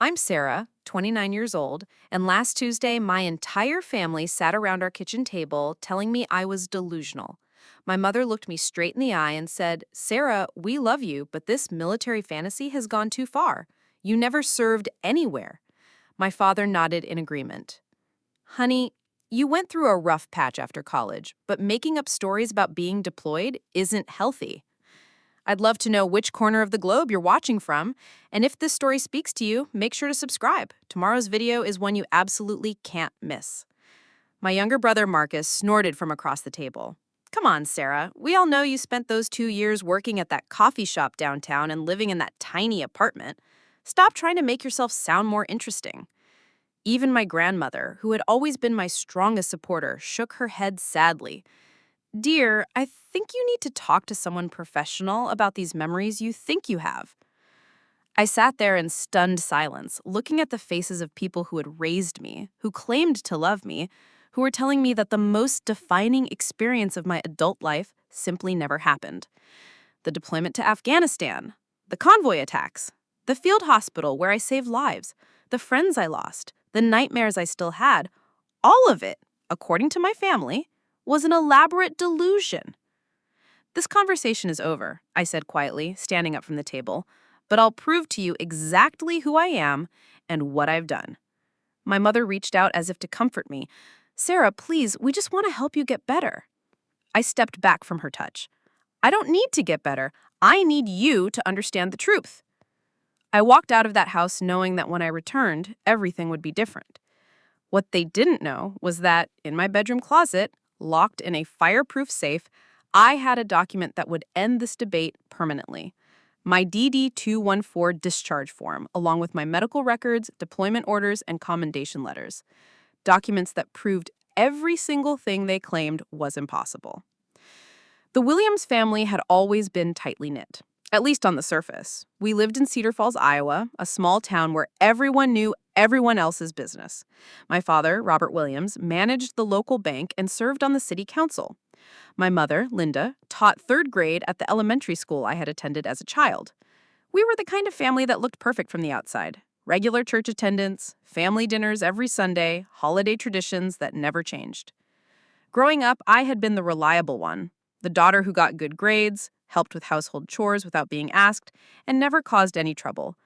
I'm Sarah, 29 years old, and last Tuesday, my entire family sat around our kitchen table telling me I was delusional. My mother looked me straight in the eye and said, "Sarah, we love you, but this military fantasy has gone too far. You never served anywhere." My father nodded in agreement. "Honey, you went through a rough patch after college, but making up stories about being deployed isn't healthy. I'd love to know which corner of the globe you're watching from, and if this story speaks to you, make sure to subscribe. Tomorrow's video is one you absolutely can't miss." My younger brother Marcus snorted from across the table. "Come on, Sarah. We all know you spent those 2 years working at that coffee shop downtown and living in that tiny apartment. Stop trying to make yourself sound more interesting." Even my grandmother, who had always been my strongest supporter, shook her head sadly. "Dear, I think you need to talk to someone professional about these memories you think you have." I sat there in stunned silence, looking at the faces of people who had raised me, who claimed to love me, who were telling me that the most defining experience of my adult life simply never happened. The deployment to Afghanistan, the convoy attacks, the field hospital where I saved lives, the friends I lost, the nightmares I still had, all of it, according to my family, was an elaborate delusion. "This conversation is over," I said quietly, standing up from the table, "but I'll prove to you exactly who I am and what I've done." My mother reached out as if to comfort me. "Sarah, please, we just want to help you get better." I stepped back from her touch. "I don't need to get better. I need you to understand the truth." I walked out of that house knowing that when I returned, everything would be different. What they didn't know was that, in my bedroom closet, locked in a fireproof safe, I had a document that would end this debate permanently. My DD-214 discharge form, along with my medical records, deployment orders, and commendation letters. Documents that proved every single thing they claimed was impossible. The Williams family had always been tightly knit, at least on the surface. We lived in Cedar Falls, Iowa, a small town where everyone knew everyone else's business. My father, Robert Williams, managed the local bank and served on the city council. My mother, Linda, taught third grade at the elementary school I had attended as a child. We were the kind of family that looked perfect from the outside. Regular church attendance, family dinners every Sunday, holiday traditions that never changed. Growing up, I had been the reliable one, the daughter who got good grades, helped with household chores without being asked, and never caused any trouble.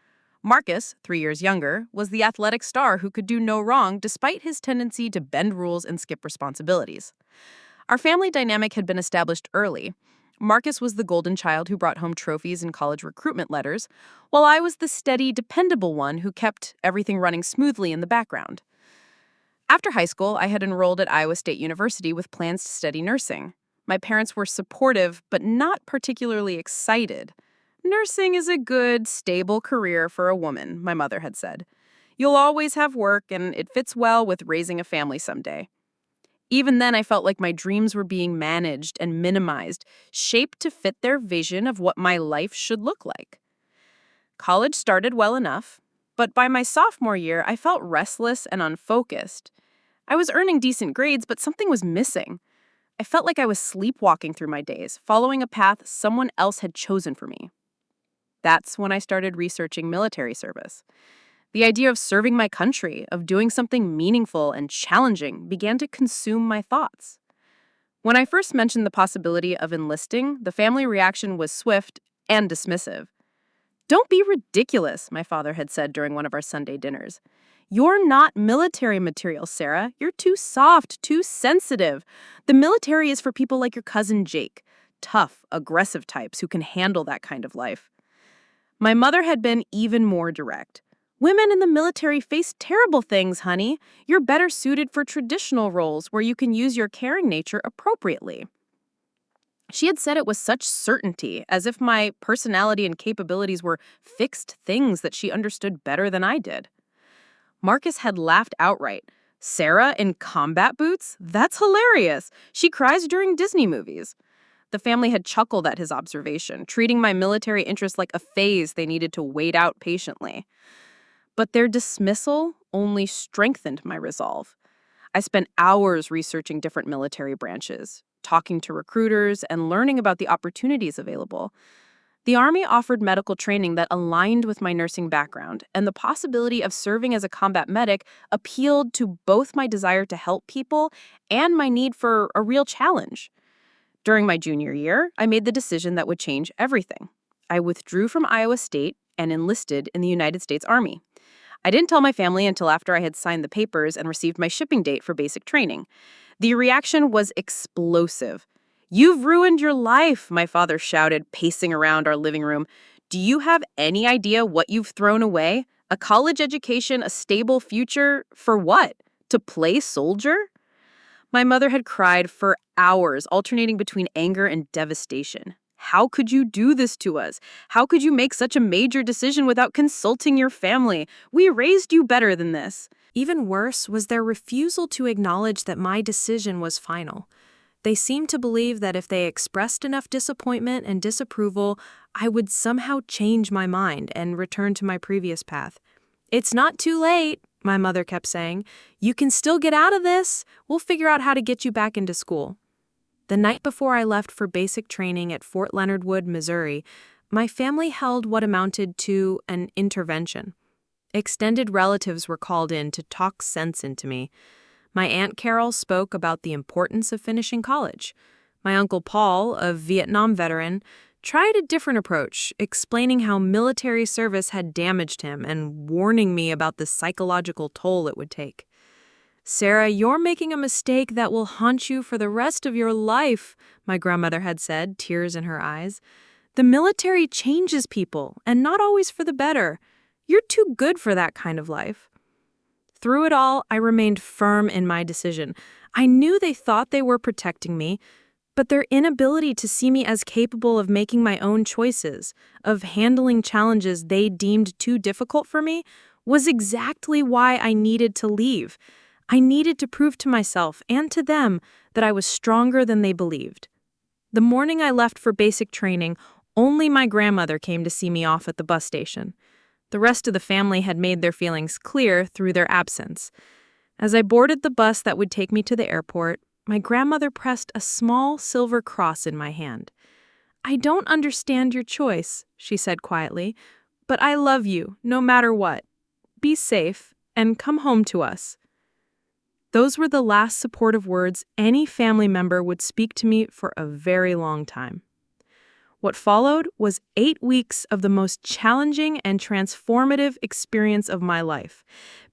Marcus, 3 years younger, was the athletic star who could do no wrong despite his tendency to bend rules and skip responsibilities. Our family dynamic had been established early. Marcus was the golden child who brought home trophies and college recruitment letters, while I was the steady, dependable one who kept everything running smoothly in the background. After high school, I had enrolled at Iowa State University with plans to study nursing. My parents were supportive, but not particularly excited. "Nursing is a good, stable career for a woman," my mother had said. "You'll always have work, and it fits well with raising a family someday." Even then, I felt like my dreams were being managed and minimized, shaped to fit their vision of what my life should look like. College started well enough, but by my sophomore year, I felt restless and unfocused. I was earning decent grades, but something was missing. I felt like I was sleepwalking through my days, following a path someone else had chosen for me. That's when I started researching military service. The idea of serving my country, of doing something meaningful and challenging, began to consume my thoughts. When I first mentioned the possibility of enlisting, the family reaction was swift and dismissive. "Don't be ridiculous," my father had said during one of our Sunday dinners. "You're not military material, Sarah. You're too soft, too sensitive. The military is for people like your cousin Jake, tough, aggressive types who can handle that kind of life." My mother had been even more direct. "Women in the military face terrible things, honey. You're better suited for traditional roles where you can use your caring nature appropriately." She had said it with such certainty, as if my personality and capabilities were fixed things that she understood better than I did. Marcus had laughed outright. "Sarah in combat boots? That's hilarious. She cries during Disney movies." The family had chuckled at his observation, treating my military interest like a phase they needed to wait out patiently. But their dismissal only strengthened my resolve. I spent hours researching different military branches, talking to recruiters, and learning about the opportunities available. The Army offered medical training that aligned with my nursing background, and the possibility of serving as a combat medic appealed to both my desire to help people and my need for a real challenge. During my junior year, I made the decision that would change everything. I withdrew from Iowa State and enlisted in the United States Army. I didn't tell my family until after I had signed the papers and received my shipping date for basic training. The reaction was explosive. "You've ruined your life," my father shouted, pacing around our living room. "Do you have any idea what you've thrown away? A college education, a stable future? For what? To play soldier?" My mother had cried for hours, alternating between anger and devastation. "How could you do this to us? How could you make such a major decision without consulting your family? We raised you better than this." Even worse was their refusal to acknowledge that my decision was final. They seemed to believe that if they expressed enough disappointment and disapproval, I would somehow change my mind and return to my previous path. "It's not too late," my mother kept saying. "You can still get out of this. We'll figure out how to get you back into school." The night before I left for basic training at Fort Leonard Wood, Missouri, my family held what amounted to an intervention. Extended relatives were called in to talk sense into me. My Aunt Carol spoke about the importance of finishing college. My Uncle Paul, a Vietnam veteran, tried a different approach, explaining how military service had damaged him and warning me about the psychological toll it would take. "Sarah, you're making a mistake that will haunt you for the rest of your life," my grandmother had said, tears in her eyes. "The military changes people, and not always for the better. You're too good for that kind of life." Through it all, I remained firm in my decision. I knew they thought they were protecting me, but their inability to see me as capable of making my own choices, of handling challenges they deemed too difficult for me, was exactly why I needed to leave. I needed to prove to myself and to them that I was stronger than they believed. The morning I left for basic training, only my grandmother came to see me off at the bus station. The rest of the family had made their feelings clear through their absence. As I boarded the bus that would take me to the airport, my grandmother pressed a small silver cross in my hand. "I don't understand your choice," she said quietly, "but I love you, no matter what. Be safe, and come home to us." Those were the last supportive words any family member would speak to me for a very long time. What followed was 8 weeks of the most challenging and transformative experience of my life.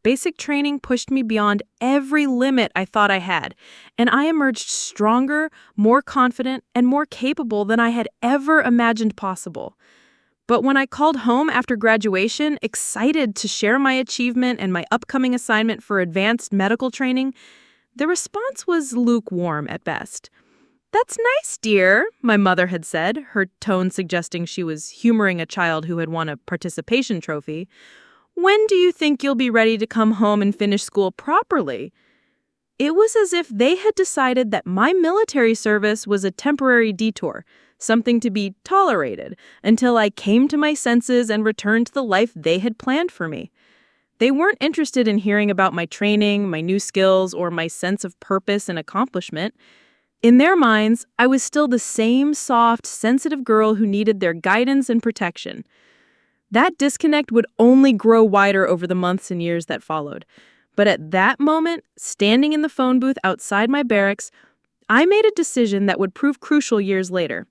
Basic training pushed me beyond every limit I thought I had, and I emerged stronger, more confident, and more capable than I had ever imagined possible. But when I called home after graduation, excited to share my achievement and my upcoming assignment for advanced medical training, the response was lukewarm at best. "That's nice, dear," my mother had said, her tone suggesting she was humoring a child who had won a participation trophy. "When do you think you'll be ready to come home and finish school properly?" It was as if they had decided that my military service was a temporary detour, something to be tolerated, until I came to my senses and returned to the life they had planned for me. They weren't interested in hearing about my training, my new skills, or my sense of purpose and accomplishment. In their minds, I was still the same soft, sensitive girl who needed their guidance and protection. That disconnect would only grow wider over the months and years that followed. But at that moment, standing in the phone booth outside my barracks, I made a decision that would prove crucial years later.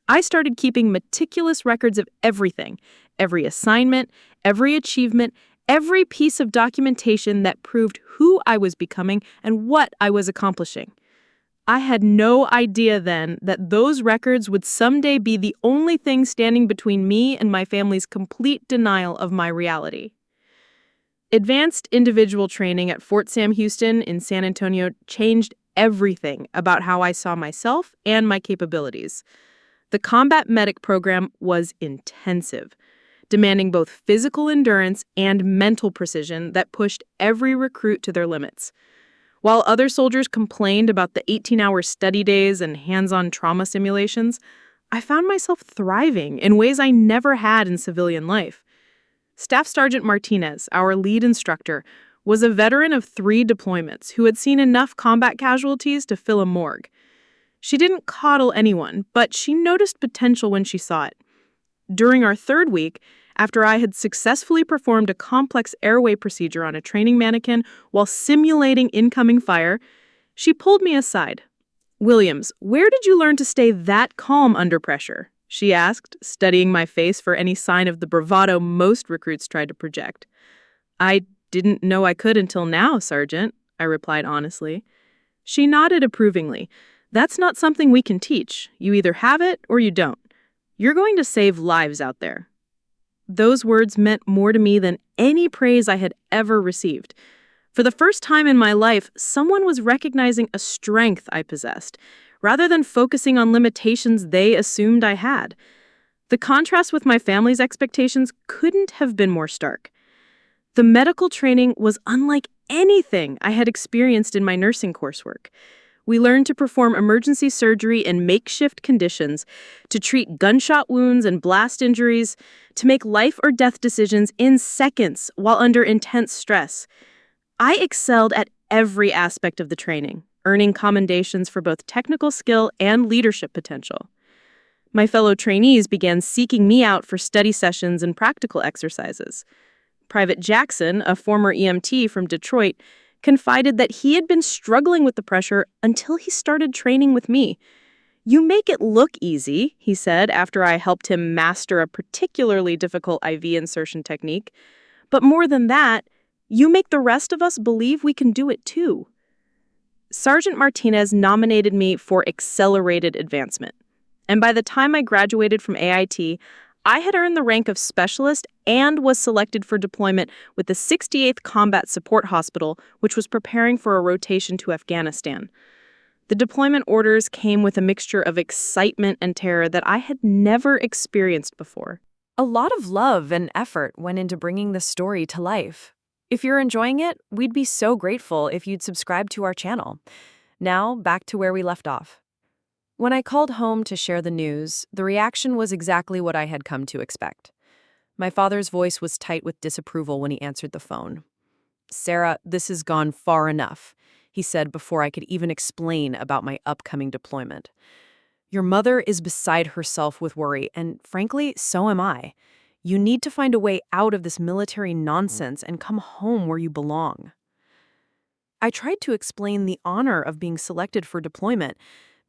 I started keeping meticulous records of everything, every assignment, every achievement, every piece of documentation that proved who I was becoming and what I was accomplishing. I had no idea then that those records would someday be the only thing standing between me and my family's complete denial of my reality. Advanced individual training at Fort Sam Houston in San Antonio changed everything about how I saw myself and my capabilities. The combat medic program was intensive, demanding both physical endurance and mental precision that pushed every recruit to their limits. While other soldiers complained about the 18-hour study days and hands-on trauma simulations, I found myself thriving in ways I never had in civilian life. Staff Sergeant Martinez, our lead instructor, was a veteran of 3 deployments who had seen enough combat casualties to fill a morgue. She didn't coddle anyone, but she noticed potential when she saw it. During our third week, after I had successfully performed a complex airway procedure on a training mannequin while simulating incoming fire, she pulled me aside. "Williams, where did you learn to stay that calm under pressure?" she asked, studying my face for any sign of the bravado most recruits tried to project. "I didn't know I could until now, Sergeant," I replied honestly. She nodded approvingly. "That's not something we can teach. You either have it or you don't. You're going to save lives out there." Those words meant more to me than any praise I had ever received. For the first time in my life, someone was recognizing a strength I possessed, rather than focusing on limitations they assumed I had. The contrast with my family's expectations couldn't have been more stark. The medical training was unlike anything I had experienced in my nursing coursework. We learned to perform emergency surgery in makeshift conditions, to treat gunshot wounds and blast injuries, to make life or death decisions in seconds while under intense stress. I excelled at every aspect of the training, earning commendations for both technical skill and leadership potential. My fellow trainees began seeking me out for study sessions and practical exercises. Private Jackson, a former EMT from Detroit, confided that he had been struggling with the pressure until he started training with me. "You make it look easy," he said after I helped him master a particularly difficult IV insertion technique. "But more than that, you make the rest of us believe we can do it too." Sergeant Martinez nominated me for accelerated advancement. And by the time I graduated from AIT, I had earned the rank of specialist and was selected for deployment with the 68th Combat Support Hospital, which was preparing for a rotation to Afghanistan. The deployment orders came with a mixture of excitement and terror that I had never experienced before. A lot of love and effort went into bringing this story to life. If you're enjoying it, we'd be so grateful if you'd subscribe to our channel. Now, back to where we left off. When I called home to share the news, the reaction was exactly what I had come to expect. My father's voice was tight with disapproval when he answered the phone. "Sarah, this has gone far enough," he said before I could even explain about my upcoming deployment. "Your mother is beside herself with worry, and frankly, so am I. You need to find a way out of this military nonsense and come home where you belong." I tried to explain the honor of being selected for deployment,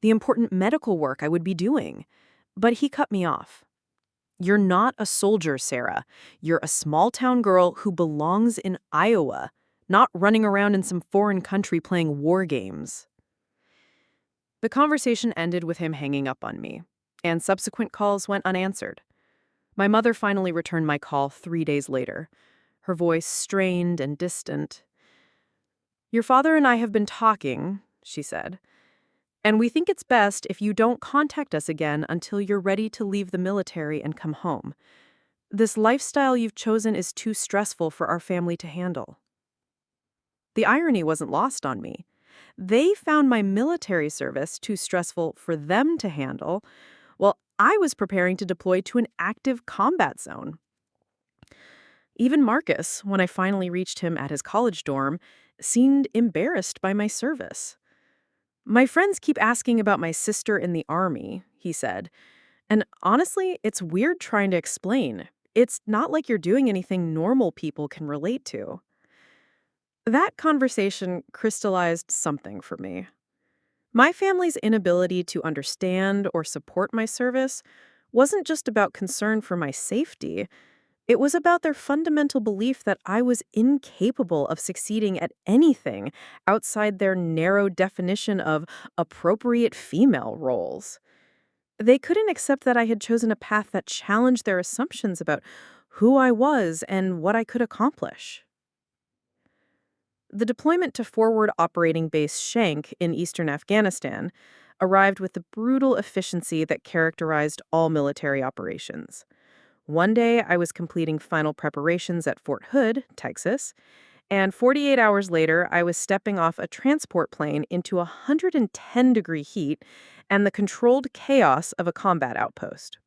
the important medical work I would be doing, but he cut me off. "You're not a soldier, Sarah. You're a small-town girl who belongs in Iowa, not running around in some foreign country playing war games." The conversation ended with him hanging up on me, and subsequent calls went unanswered. My mother finally returned my call 3 days later, her voice strained and distant. "Your father and I have been talking," she said, "and we think it's best if you don't contact us again until you're ready to leave the military and come home. This lifestyle you've chosen is too stressful for our family to handle." The irony wasn't lost on me. They found my military service too stressful for them to handle, while I was preparing to deploy to an active combat zone. Even Marcus, when I finally reached him at his college dorm, seemed embarrassed by my service. "My friends keep asking about my sister in the Army," he said. "And honestly, it's weird trying to explain. It's not like you're doing anything normal people can relate to." That conversation crystallized something for me. My family's inability to understand or support my service wasn't just about concern for my safety. It was about their fundamental belief that I was incapable of succeeding at anything outside their narrow definition of appropriate female roles. They couldn't accept that I had chosen a path that challenged their assumptions about who I was and what I could accomplish. The deployment to Forward Operating Base Shank in eastern Afghanistan arrived with the brutal efficiency that characterized all military operations. One day, I was completing final preparations at Fort Hood, Texas, and 48 hours later, I was stepping off a transport plane into 110-degree heat and the controlled chaos of a combat outpost.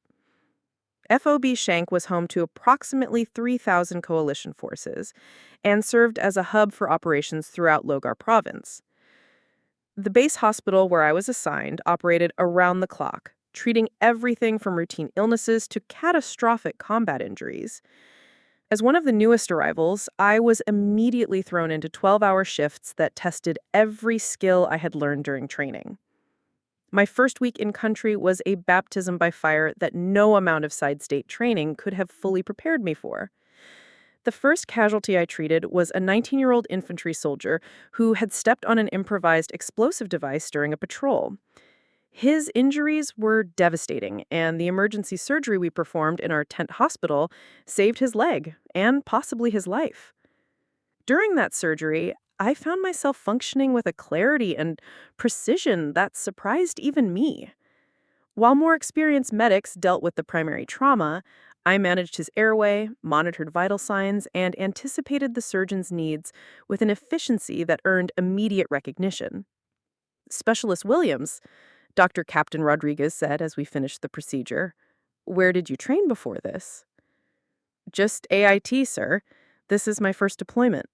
FOB Shank was home to approximately 3,000 coalition forces and served as a hub for operations throughout Logar province. The base hospital where I was assigned operated around the clock, treating everything from routine illnesses to catastrophic combat injuries. As one of the newest arrivals, I was immediately thrown into 12-hour shifts that tested every skill I had learned during training. My first week in country was a baptism by fire that no amount of side state training could have fully prepared me for. The first casualty I treated was a 19-year-old infantry soldier who had stepped on an improvised explosive device during a patrol. His injuries were devastating, and the emergency surgery we performed in our tent hospital saved his leg and possibly his life. During that surgery, I found myself functioning with a clarity and precision that surprised even me. While more experienced medics dealt with the primary trauma, I managed his airway, monitored vital signs, and anticipated the surgeon's needs with an efficiency that earned immediate recognition. Specialist Williams, Dr. Captain Rodriguez said as we finished the procedure, "Where did you train before this?" "Just AIT, sir. This is my first deployment."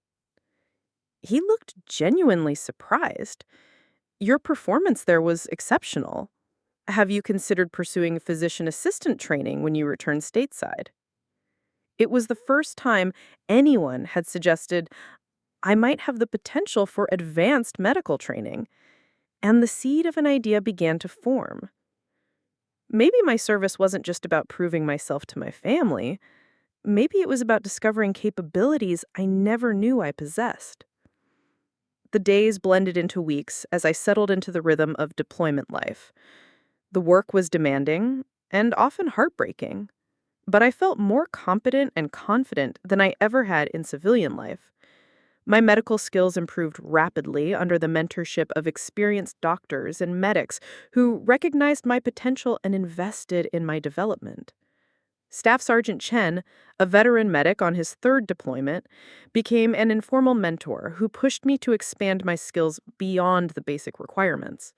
He looked genuinely surprised. "Your performance there was exceptional. Have you considered pursuing physician assistant training when you return stateside?" It was the first time anyone had suggested I might have the potential for advanced medical training, and the seed of an idea began to form. Maybe my service wasn't just about proving myself to my family. Maybe it was about discovering capabilities I never knew I possessed. The days blended into weeks as I settled into the rhythm of deployment life. The work was demanding and often heartbreaking, but I felt more competent and confident than I ever had in civilian life. My medical skills improved rapidly under the mentorship of experienced doctors and medics who recognized my potential and invested in my development. Staff Sergeant Chen, a veteran medic on his third deployment, became an informal mentor who pushed me to expand my skills beyond the basic requirements.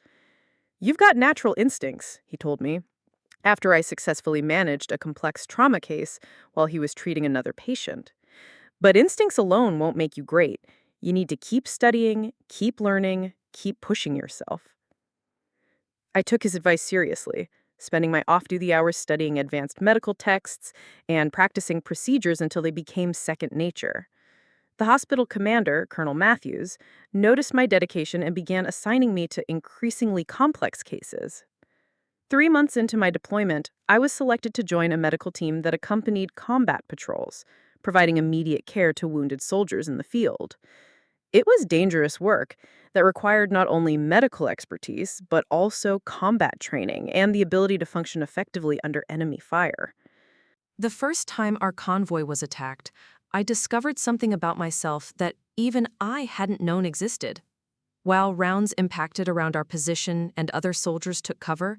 "You've got natural instincts," he told me, after I successfully managed a complex trauma case while he was treating another patient. "But instincts alone won't make you great. You need to keep studying, keep learning, keep pushing yourself." I took his advice seriously, spending my off-duty hours studying advanced medical texts and practicing procedures until they became second nature. The hospital commander, Colonel Matthews, noticed my dedication and began assigning me to increasingly complex cases. 3 months into my deployment, I was selected to join a medical team that accompanied combat patrols, providing immediate care to wounded soldiers in the field. It was dangerous work that required not only medical expertise, but also combat training and the ability to function effectively under enemy fire. The first time our convoy was attacked, I discovered something about myself that even I hadn't known existed. While rounds impacted around our position and other soldiers took cover,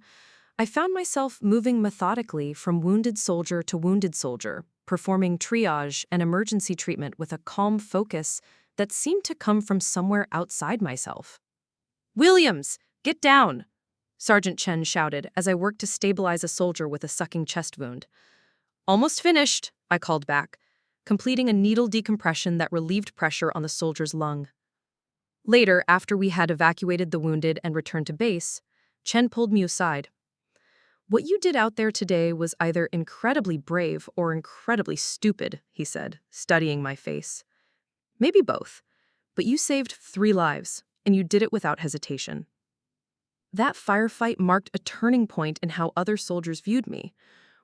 I found myself moving methodically from wounded soldier to wounded soldier, performing triage and emergency treatment with a calm focus that seemed to come from somewhere outside myself. "Williams, get down!" Sergeant Chen shouted as I worked to stabilize a soldier with a sucking chest wound. "Almost finished," I called back, completing a needle decompression that relieved pressure on the soldier's lung. Later, after we had evacuated the wounded and returned to base, Chen pulled me aside. "What you did out there today was either incredibly brave or incredibly stupid," he said, studying my face. "Maybe both, but you saved 3 lives, and you did it without hesitation." That firefight marked a turning point in how other soldiers viewed me.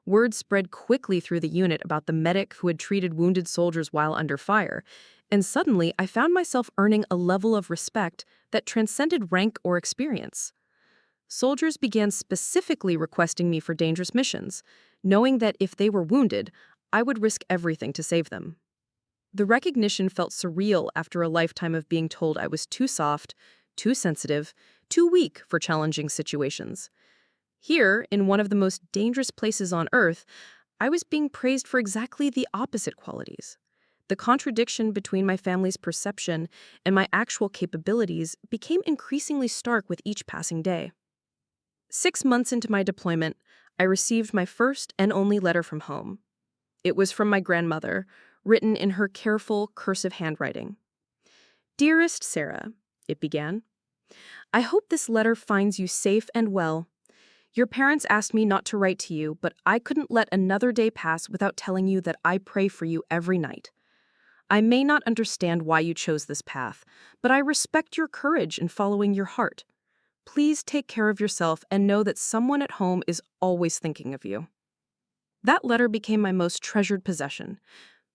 Word spread quickly through the unit about the medic who had treated wounded soldiers while under fire, and suddenly I found myself earning a level of respect that transcended rank or experience. Soldiers began specifically requesting me for dangerous missions, knowing that if they were wounded, I would risk everything to save them. The recognition felt surreal after a lifetime of being told I was too soft, too sensitive, too weak for challenging situations. Here, in one of the most dangerous places on Earth, I was being praised for exactly the opposite qualities. The contradiction between my family's perception and my actual capabilities became increasingly stark with each passing day. 6 months into my deployment, I received my first and only letter from home. It was from my grandmother, written in her careful, cursive handwriting. "Dearest Sarah," it began, "I hope this letter finds you safe and well. Your parents asked me not to write to you, but I couldn't let another day pass without telling you that I pray for you every night. I may not understand why you chose this path, but I respect your courage in following your heart. Please take care of yourself and know that someone at home is always thinking of you. That letter became my most treasured possession.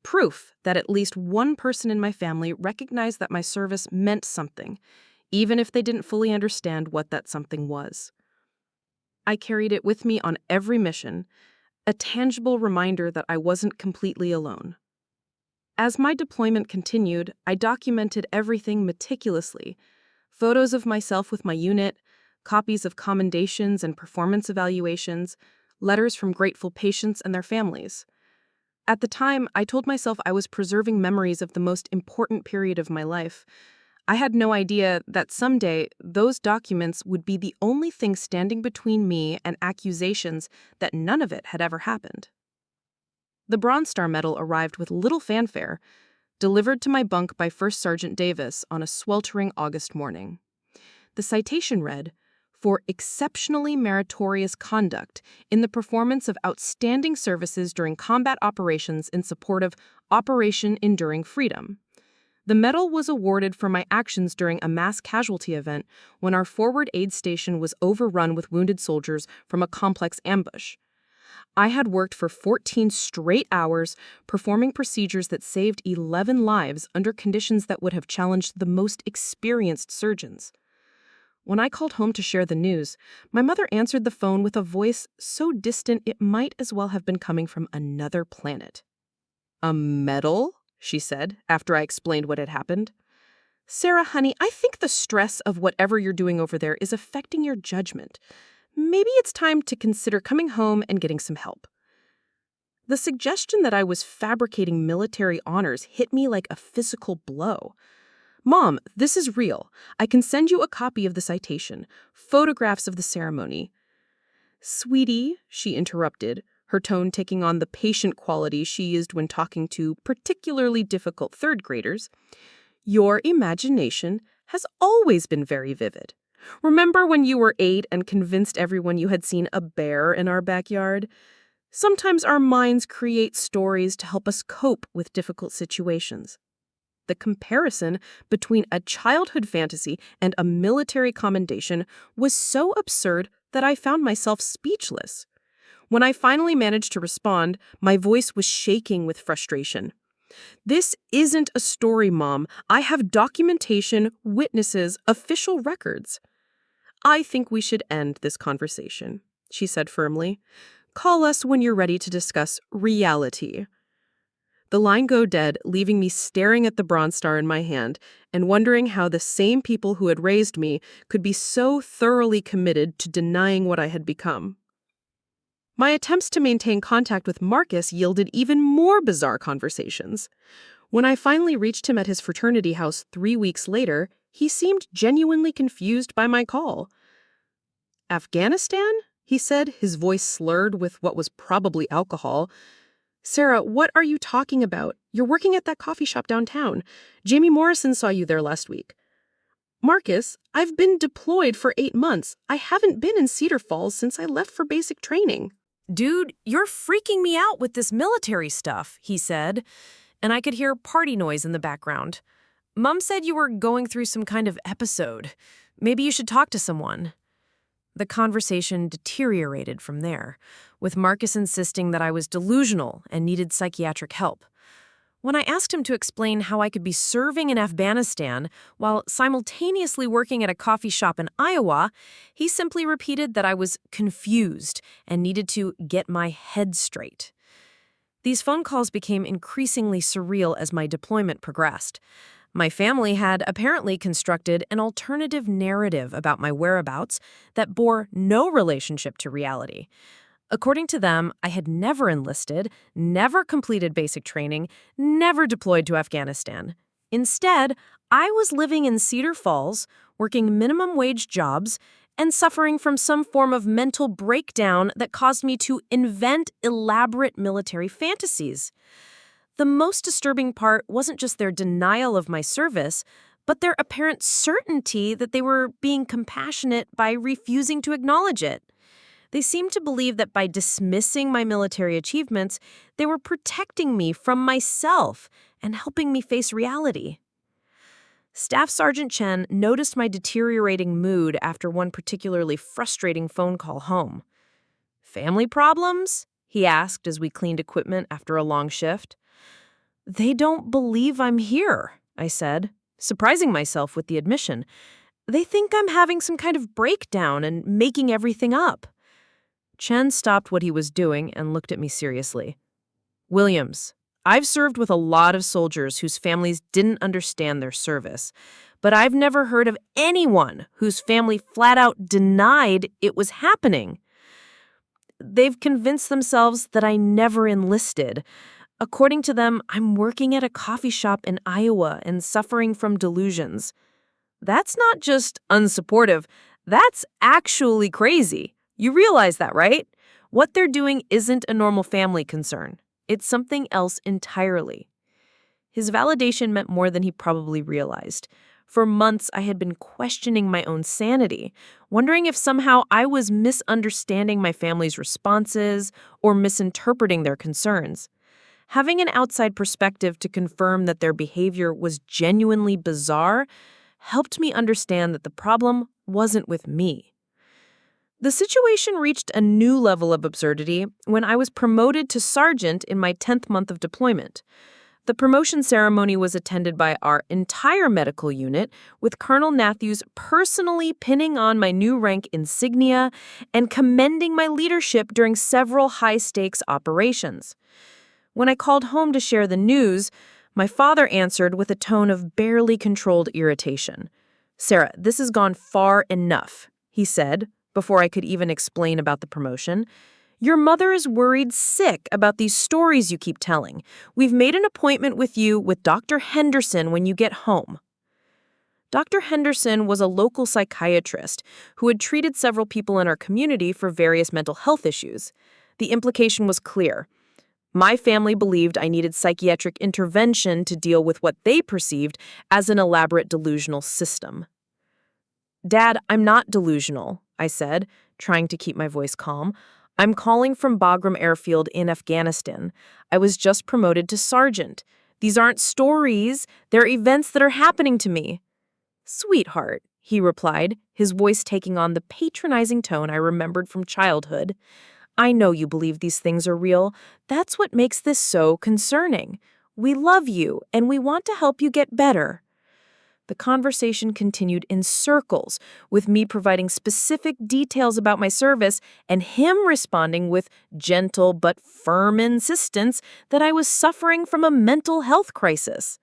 Proof that at least one person in my family recognized that my service meant something, even if they didn't fully understand what that something was. I carried it with me on every mission, a tangible reminder that I wasn't completely alone. As my deployment continued, I documented everything meticulously. Photos of myself with my unit, copies of commendations and performance evaluations, letters from grateful patients and their families. At the time, I told myself I was preserving memories of the most important period of my life. I had no idea that someday those documents would be the only thing standing between me and accusations that none of it had ever happened. The Bronze Star Medal arrived with little fanfare, delivered to my bunk by First Sergeant Davis on a sweltering August morning. The citation read, "For exceptionally meritorious conduct in the performance of outstanding services during combat operations in support of Operation Enduring Freedom." The medal was awarded for my actions during a mass casualty event when our forward aid station was overrun with wounded soldiers from a complex ambush. I had worked for 14 straight hours, performing procedures that saved 11 lives under conditions that would have challenged the most experienced surgeons. When I called home to share the news, my mother answered the phone with a voice so distant it might as well have been coming from another planet. "A medal?" she said, after I explained what had happened. "Sarah, honey, I think the stress of whatever you're doing over there is affecting your judgment. Maybe it's time to consider coming home and getting some help." The suggestion that I was fabricating military honors hit me like a physical blow. "Mom, this is real. I can send you a copy of the citation, photographs of the ceremony." "Sweetie," she interrupted, her tone taking on the patient quality she used when talking to particularly difficult third graders, "your imagination has always been very vivid. Remember when you were 8 and convinced everyone you had seen a bear in our backyard? Sometimes our minds create stories to help us cope with difficult situations." The comparison between a childhood fantasy and a military commendation was so absurd that I found myself speechless. When I finally managed to respond, my voice was shaking with frustration. "This isn't a story, Mom. I have documentation, witnesses, official records." "I think we should end this conversation," she said firmly. "Call us when you're ready to discuss reality." The line go dead, leaving me staring at the Bronze Star in my hand and wondering how the same people who had raised me could be so thoroughly committed to denying what I had become. My attempts to maintain contact with Marcus yielded even more bizarre conversations. When I finally reached him at his fraternity house 3 weeks later, he seemed genuinely confused by my call. "Afghanistan?" he said, his voice slurred with what was probably alcohol. "Sarah, what are you talking about? You're working at that coffee shop downtown. Jamie Morrison saw you there last week." "Marcus, I've been deployed for 8 months. I haven't been in Cedar Falls since I left for basic training." "Dude, you're freaking me out with this military stuff," he said, and I could hear party noise in the background. "Mom said you were going through some kind of episode. Maybe you should talk to someone." The conversation deteriorated from there, with Marcus insisting that I was delusional and needed psychiatric help. When I asked him to explain how I could be serving in Afghanistan while simultaneously working at a coffee shop in Iowa, he simply repeated that I was confused and needed to get my head straight. These phone calls became increasingly surreal as my deployment progressed. My family had apparently constructed an alternative narrative about my whereabouts that bore no relationship to reality. According to them, I had never enlisted, never completed basic training, never deployed to Afghanistan. Instead, I was living in Cedar Falls, working minimum wage jobs, and suffering from some form of mental breakdown that caused me to invent elaborate military fantasies. The most disturbing part wasn't just their denial of my service, but their apparent certainty that they were being compassionate by refusing to acknowledge it. They seemed to believe that by dismissing my military achievements, they were protecting me from myself and helping me face reality. Staff Sergeant Chen noticed my deteriorating mood after one particularly frustrating phone call home. "Family problems?" he asked as we cleaned equipment after a long shift. "They don't believe I'm here," I said, surprising myself with the admission. "They think I'm having some kind of breakdown and making everything up." Chen stopped what he was doing and looked at me seriously. "Williams, I've served with a lot of soldiers whose families didn't understand their service, but I've never heard of anyone whose family flat out denied it was happening. They've convinced themselves that I never enlisted. According to them, I'm working at a coffee shop in Iowa and suffering from delusions. That's not just unsupportive, that's actually crazy. You realize that, right? What they're doing isn't a normal family concern. It's something else entirely." His validation meant more than he probably realized. For months, I had been questioning my own sanity, wondering if somehow I was misunderstanding my family's responses or misinterpreting their concerns. Having an outside perspective to confirm that their behavior was genuinely bizarre helped me understand that the problem wasn't with me. The situation reached a new level of absurdity when I was promoted to sergeant in my 10th month of deployment. The promotion ceremony was attended by our entire medical unit, with Colonel Matthews personally pinning on my new rank insignia and commending my leadership during several high-stakes operations. When I called home to share the news, my father answered with a tone of barely controlled irritation. "Sarah, this has gone far enough," he said, before I could even explain about the promotion. "Your mother is worried sick about these stories you keep telling. We've made an appointment with you with Dr. Henderson when you get home." Dr. Henderson was a local psychiatrist who had treated several people in our community for various mental health issues. The implication was clear. My family believed I needed psychiatric intervention to deal with what they perceived as an elaborate delusional system. "Dad, I'm not delusional," I said, trying to keep my voice calm. "I'm calling from Bagram Airfield in Afghanistan. I was just promoted to sergeant. These aren't stories, they're events that are happening to me." "Sweetheart," he replied, his voice taking on the patronizing tone I remembered from childhood. "I know you believe these things are real. That's what makes this so concerning. We love you, and we want to help you get better." The conversation continued in circles, with me providing specific details about my service and him responding with gentle but firm insistence that I was suffering from a mental health crisis.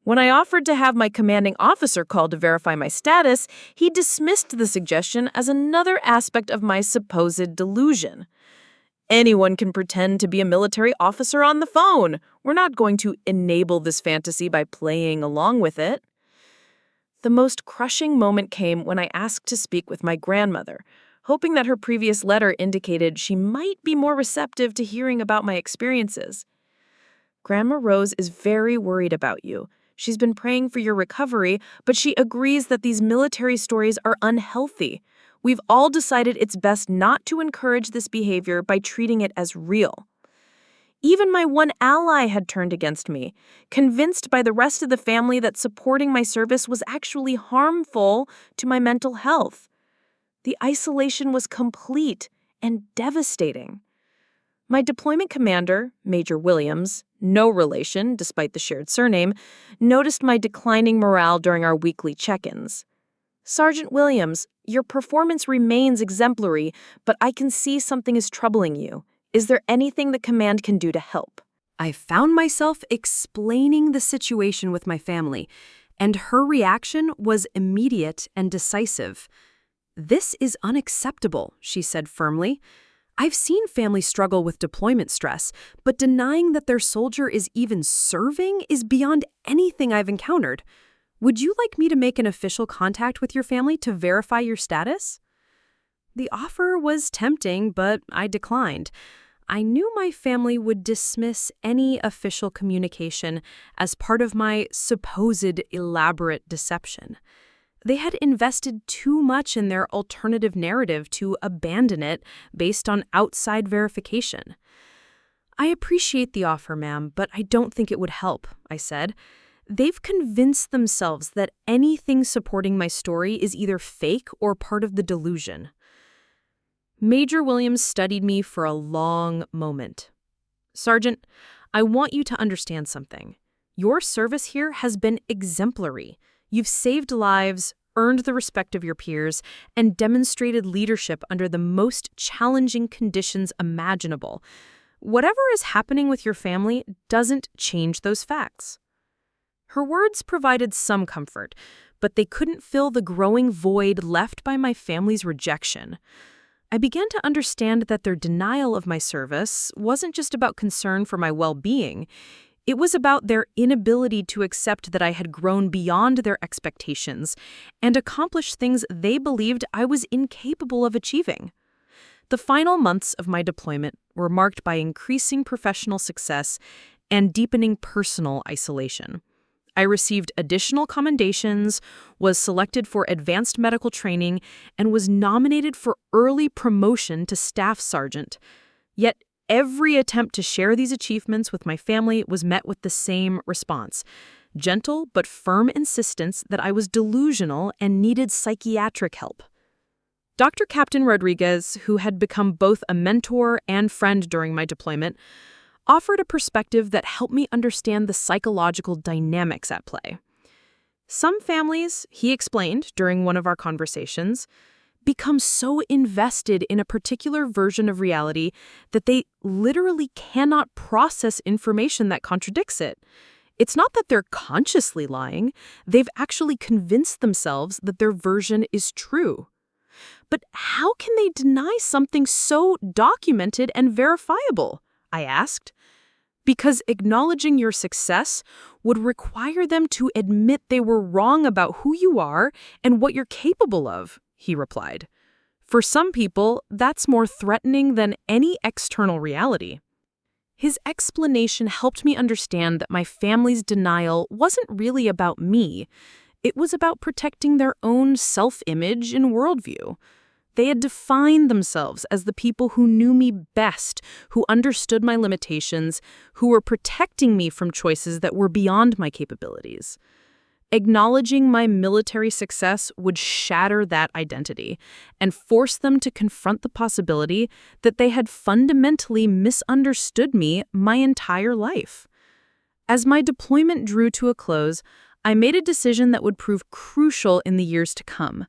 When I offered to have my commanding officer called to verify my status, he dismissed the suggestion as another aspect of my supposed delusion. "Anyone can pretend to be a military officer on the phone. We're not going to enable this fantasy by playing along with it." The most crushing moment came when I asked to speak with my grandmother, hoping that her previous letter indicated she might be more receptive to hearing about my experiences. "Grandma Rose is very worried about you. She's been praying for your recovery, but she agrees that these military stories are unhealthy. We've all decided it's best not to encourage this behavior by treating it as real." Even my one ally had turned against me, convinced by the rest of the family that supporting my service was actually harmful to my mental health. The isolation was complete and devastating. My deployment commander, Major Williams, no relation despite the shared surname, noticed my declining morale during our weekly check-ins. "Sergeant Williams, your performance remains exemplary, but I can see something is troubling you. Is there anything the command can do to help?" I found myself explaining the situation with my family, and her reaction was immediate and decisive. "This is unacceptable," she said firmly. "I've seen families struggle with deployment stress, but denying that their soldier is even serving is beyond anything I've encountered. Would you like me to make an official contact with your family to verify your status?" The offer was tempting, but I declined. I knew my family would dismiss any official communication as part of my supposed elaborate deception. They had invested too much in their alternative narrative to abandon it based on outside verification. "I appreciate the offer, ma'am, but I don't think it would help," I said. "They've convinced themselves that anything supporting my story is either fake or part of the delusion." Major Williams studied me for a long moment. "Sergeant, I want you to understand something. Your service here has been exemplary. You've saved lives, earned the respect of your peers, and demonstrated leadership under the most challenging conditions imaginable. Whatever is happening with your family doesn't change those facts." Her words provided some comfort, but they couldn't fill the growing void left by my family's rejection. I began to understand that their denial of my service wasn't just about concern for my well-being. It was about their inability to accept that I had grown beyond their expectations and accomplished things they believed I was incapable of achieving. The final months of my deployment were marked by increasing professional success and deepening personal isolation. I received additional commendations, was selected for advanced medical training, and was nominated for early promotion to staff sergeant. Yet every attempt to share these achievements with my family was met with the same response: gentle but firm insistence that I was delusional and needed psychiatric help. Dr. Captain Rodriguez, who had become both a mentor and friend during my deployment, offered a perspective that helped me understand the psychological dynamics at play. Some families, he explained during one of our conversations, become so invested in a particular version of reality that they literally cannot process information that contradicts it. It's not that they're consciously lying, they've actually convinced themselves that their version is true. But how can they deny something so documented and verifiable? I asked. Because acknowledging your success would require them to admit they were wrong about who you are and what you're capable of, he replied. For some people, that's more threatening than any external reality. His explanation helped me understand that my family's denial wasn't really about me. It was about protecting their own self-image and worldview. They had defined themselves as the people who knew me best, who understood my limitations, who were protecting me from choices that were beyond my capabilities. Acknowledging my military success would shatter that identity and force them to confront the possibility that they had fundamentally misunderstood me my entire life. As my deployment drew to a close, I made a decision that would prove crucial in the years to come.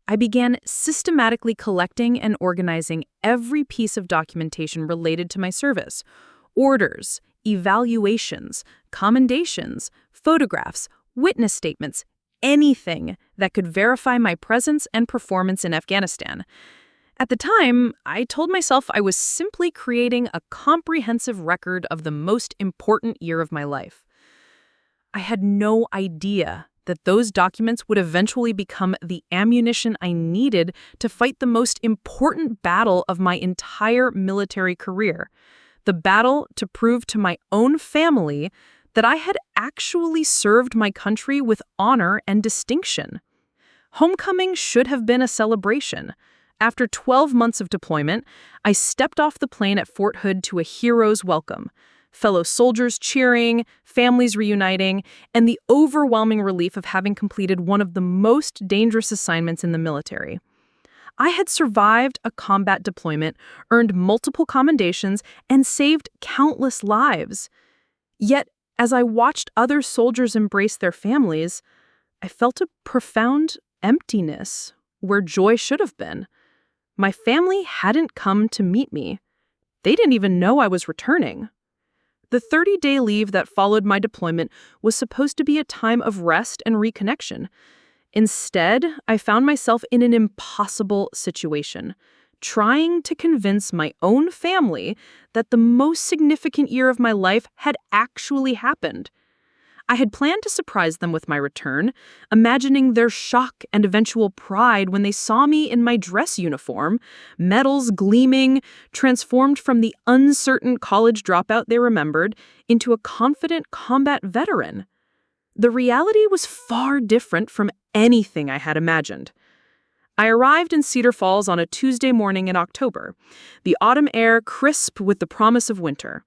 I began systematically collecting and organizing every piece of documentation related to my service: orders, evaluations, commendations, photographs, witness statements, anything that could verify my presence and performance in Afghanistan. At the time, I told myself I was simply creating a comprehensive record of the most important year of my life. I had no idea that those documents would eventually become the ammunition I needed to fight the most important battle of my entire military career, the battle to prove to my own family that I had actually served my country with honor and distinction. Homecoming should have been a celebration. After 12 months of deployment, I stepped off the plane at Fort Hood to a hero's welcome. Fellow soldiers cheering, families reuniting, and the overwhelming relief of having completed one of the most dangerous assignments in the military. I had survived a combat deployment, earned multiple commendations, and saved countless lives. Yet, as I watched other soldiers embrace their families, I felt a profound emptiness where joy should have been. My family hadn't come to meet me. They didn't even know I was returning. The 30-day leave that followed my deployment was supposed to be a time of rest and reconnection. Instead, I found myself in an impossible situation, trying to convince my own family that the most significant year of my life had actually happened. I had planned to surprise them with my return, imagining their shock and eventual pride when they saw me in my dress uniform, medals gleaming, transformed from the uncertain college dropout they remembered into a confident combat veteran. The reality was far different from anything I had imagined. I arrived in Cedar Falls on a Tuesday morning in October, the autumn air crisp with the promise of winter.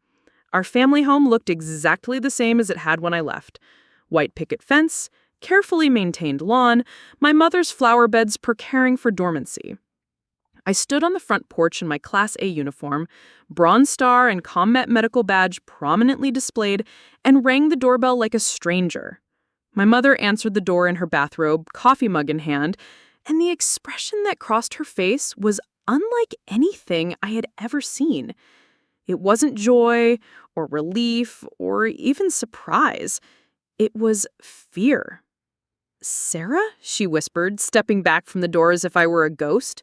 Our family home looked exactly the same as it had when I left. White picket fence, carefully maintained lawn, my mother's flower beds preparing for dormancy. I stood on the front porch in my Class A uniform, Bronze Star and Combat Medical Badge prominently displayed, and rang the doorbell like a stranger. My mother answered the door in her bathrobe, coffee mug in hand, and the expression that crossed her face was unlike anything I had ever seen. It wasn't joy or relief or even surprise. It was fear. "Sarah?" she whispered, stepping back from the door as if I were a ghost.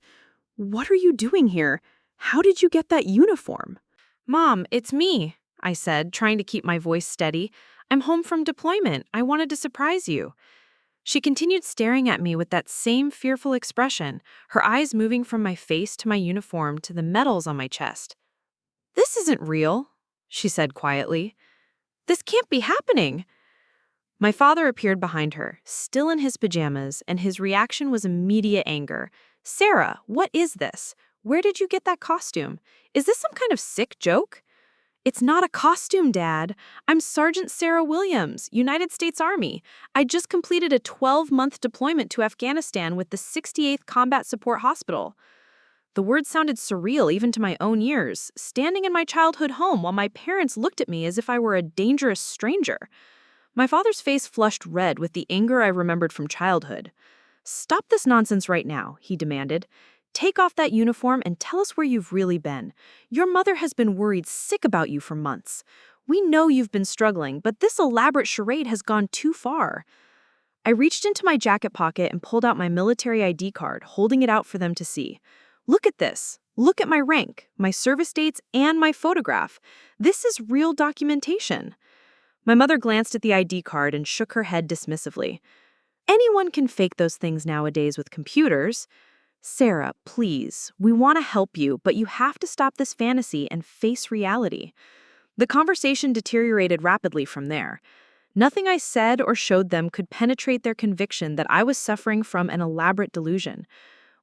"What are you doing here? How did you get that uniform?" Mom, it's me, I said, trying to keep my voice steady. I'm home from deployment. I wanted to surprise you. She continued staring at me with that same fearful expression, her eyes moving from my face to my uniform to the medals on my chest. This isn't real, she said quietly. This can't be happening. My father appeared behind her, still in his pajamas, and his reaction was immediate anger. Sarah, what is this? Where did you get that costume? Is this some kind of sick joke? It's not a costume, Dad. I'm Sergeant Sarah Williams, United States Army. I just completed a 12-month deployment to Afghanistan with the 68th Combat Support Hospital. The words sounded surreal even to my own ears, standing in my childhood home while my parents looked at me as if I were a dangerous stranger. My father's face flushed red with the anger I remembered from childhood. Stop this nonsense right now, he demanded. Take off that uniform and tell us where you've really been. Your mother has been worried sick about you for months. We know you've been struggling, but this elaborate charade has gone too far. I reached into my jacket pocket and pulled out my military ID card, holding it out for them to see. Look at this. Look at my rank, my service dates, and my photograph. This is real documentation. My mother glanced at the ID card and shook her head dismissively. Anyone can fake those things nowadays with computers. Sarah, please, we want to help you, but you have to stop this fantasy and face reality. The conversation deteriorated rapidly from there. Nothing I said or showed them could penetrate their conviction that I was suffering from an elaborate delusion.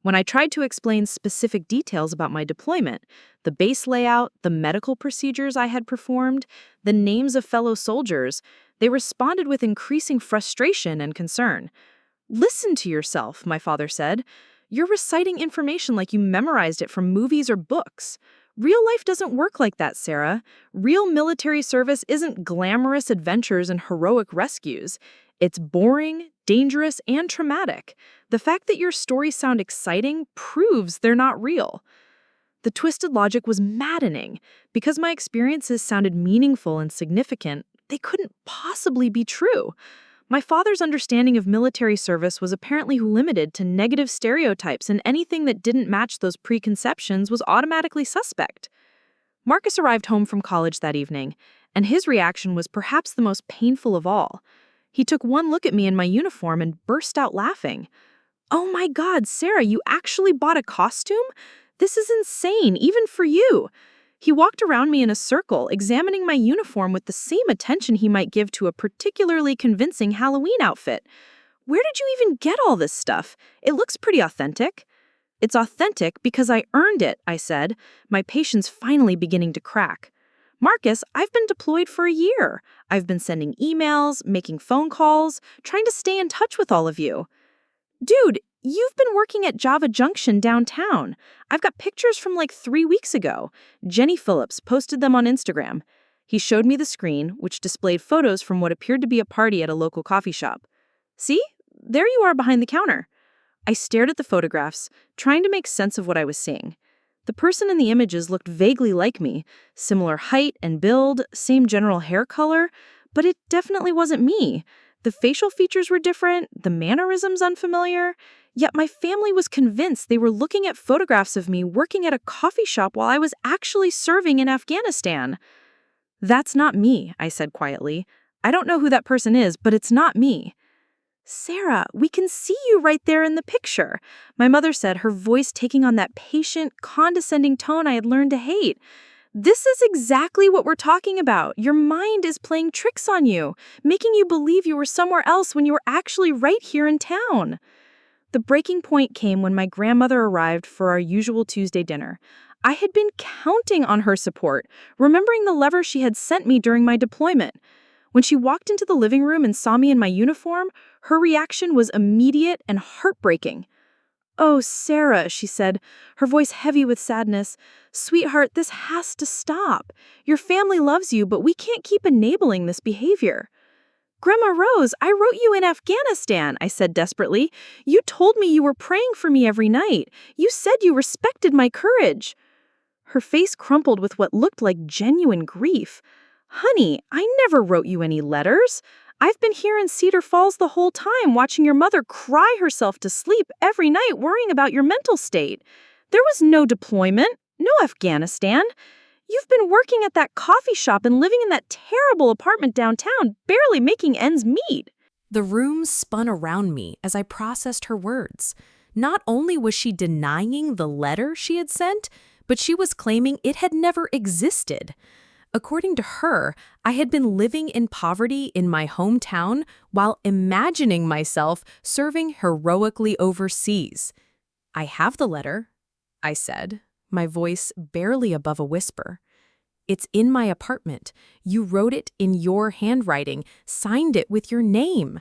When I tried to explain specific details about my deployment, the base layout, the medical procedures I had performed, the names of fellow soldiers, they responded with increasing frustration and concern. Listen to yourself, my father said. You're reciting information like you memorized it from movies or books. Real life doesn't work like that, Sarah. Real military service isn't glamorous adventures and heroic rescues. It's boring, dangerous, and traumatic. The fact that your stories sound exciting proves they're not real. The twisted logic was maddening. Because my experiences sounded meaningful and significant, they couldn't possibly be true. My father's understanding of military service was apparently limited to negative stereotypes, and anything that didn't match those preconceptions was automatically suspect. Marcus arrived home from college that evening, and his reaction was perhaps the most painful of all. He took one look at me in my uniform and burst out laughing. "Oh my God, Sarah, you actually bought a costume? This is insane, even for you." He walked around me in a circle, examining my uniform with the same attention he might give to a particularly convincing Halloween outfit. "Where did you even get all this stuff? It looks pretty authentic." "It's authentic because I earned it," I said, my patience finally beginning to crack. "Marcus, I've been deployed for a year. I've been sending emails, making phone calls, trying to stay in touch with all of you." "Dude, you've been working at Java Junction downtown. I've got pictures from like 3 weeks ago. Jenny Phillips posted them on Instagram." He showed me the screen, which displayed photos from what appeared to be a party at a local coffee shop. "See? There you are behind the counter." I stared at the photographs, trying to make sense of what I was seeing. The person in the images looked vaguely like me, similar height and build, same general hair color, but it definitely wasn't me. The facial features were different, the mannerisms unfamiliar, yet my family was convinced they were looking at photographs of me working at a coffee shop while I was actually serving in Afghanistan. "That's not me," I said quietly. "I don't know who that person is, but it's not me." "Sarah, we can see you right there in the picture," my mother said, her voice taking on that patient, condescending tone I had learned to hate. This is exactly what we're talking about. Your mind is playing tricks on you, making you believe you were somewhere else when you were actually right here in town. The breaking point came when my grandmother arrived for our usual Tuesday dinner. I had been counting on her support, remembering the lever she had sent me during my deployment. When she walked into the living room and saw me in my uniform, her reaction was immediate and heartbreaking. "Oh, Sarah," she said, her voice heavy with sadness. "Sweetheart, this has to stop. Your family loves you, but we can't keep enabling this behavior." "Grandma Rose, I wrote you in Afghanistan," I said desperately. "You told me you were praying for me every night. You said you respected my courage." Her face crumpled with what looked like genuine grief. "Honey, I never wrote you any letters. I've been here in Cedar Falls the whole time watching your mother cry herself to sleep every night worrying about your mental state. There was no deployment, no Afghanistan. You've been working at that coffee shop and living in that terrible apartment downtown, barely making ends meet." The room spun around me as I processed her words. Not only was she denying the letter she had sent, but she was claiming it had never existed. According to her, I had been living in poverty in my hometown while imagining myself serving heroically overseas. "I have the letter," I said, my voice barely above a whisper. "It's in my apartment. You wrote it in your handwriting, signed it with your name."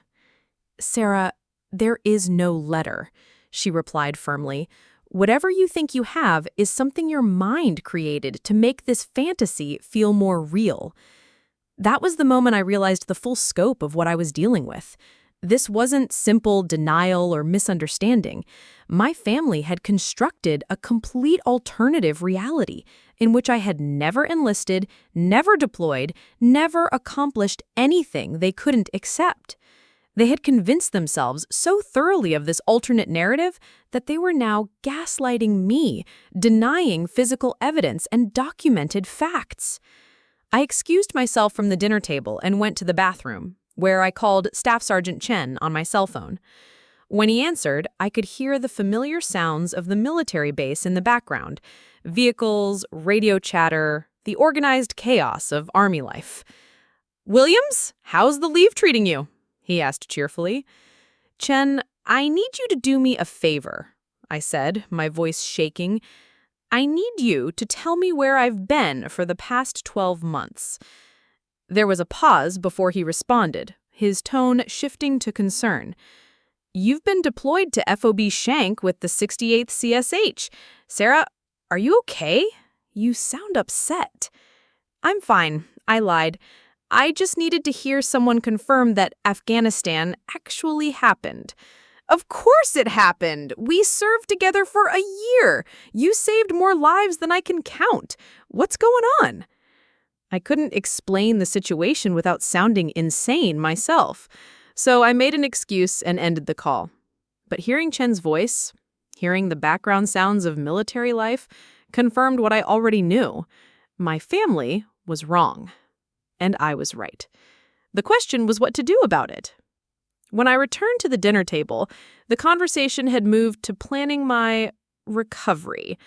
"Sarah, there is no letter," she replied firmly. "Whatever you think you have is something your mind created to make this fantasy feel more real." That was the moment I realized the full scope of what I was dealing with. This wasn't simple denial or misunderstanding. My family had constructed a complete alternative reality in which I had never enlisted, never deployed, never accomplished anything they couldn't accept. They had convinced themselves so thoroughly of this alternate narrative that they were now gaslighting me, denying physical evidence and documented facts. I excused myself from the dinner table and went to the bathroom, where I called Staff Sergeant Chen on my cell phone. When he answered, I could hear the familiar sounds of the military base in the background: vehicles, radio chatter, the organized chaos of Army life. "Williams, how's the leave treating you?" he asked cheerfully. "Chen, I need you to do me a favor," I said, my voice shaking. "I need you to tell me where I've been for the past 12 months. There was a pause before he responded, his tone shifting to concern. "You've been deployed to FOB Shank with the 68th CSH. Sarah, are you okay? You sound upset." "I'm fine," I lied. "I just needed to hear someone confirm that Afghanistan actually happened." "Of course it happened! We served together for a year! You saved more lives than I can count. What's going on?" I couldn't explain the situation without sounding insane myself, so I made an excuse and ended the call. But hearing Chen's voice, hearing the background sounds of military life, confirmed what I already knew. My family was wrong, and I was right. The question was what to do about it. When I returned to the dinner table, the conversation had moved to planning my recovery.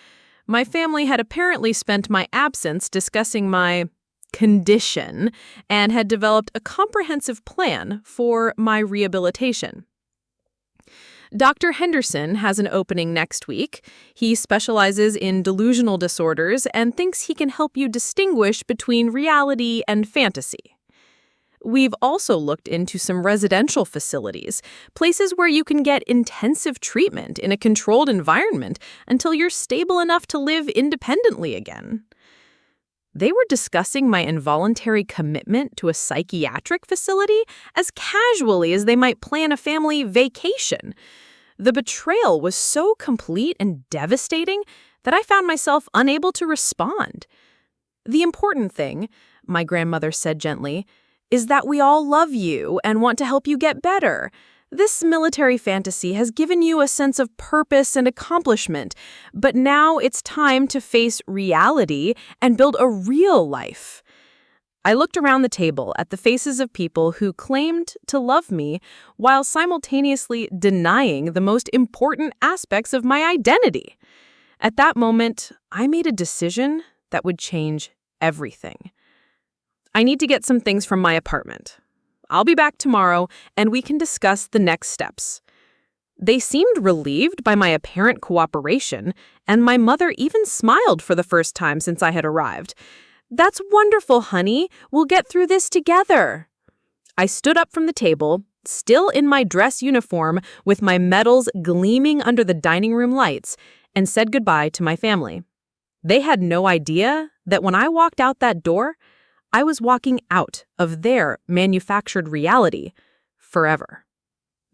My family had apparently spent my absence discussing my condition and had developed a comprehensive plan for my rehabilitation. Dr. Henderson has an opening next week. He specializes in delusional disorders and thinks he can help you distinguish between reality and fantasy. We've also looked into some residential facilities, places where you can get intensive treatment in a controlled environment until you're stable enough to live independently again. They were discussing my involuntary commitment to a psychiatric facility as casually as they might plan a family vacation. The betrayal was so complete and devastating that I found myself unable to respond. "The important thing," my grandmother said gently, "is that we all love you and want to help you get better. This military fantasy has given you a sense of purpose and accomplishment, but now it's time to face reality and build a real life." I looked around the table at the faces of people who claimed to love me while simultaneously denying the most important aspects of my identity. At that moment, I made a decision that would change everything. I need to get some things from my apartment. I'll be back tomorrow, and we can discuss the next steps. They seemed relieved by my apparent cooperation, and my mother even smiled for the first time since I had arrived. "That's wonderful, honey. We'll get through this together." I stood up from the table, still in my dress uniform with my medals gleaming under the dining room lights, and said goodbye to my family. They had no idea that when I walked out that door, I was walking out of their manufactured reality forever.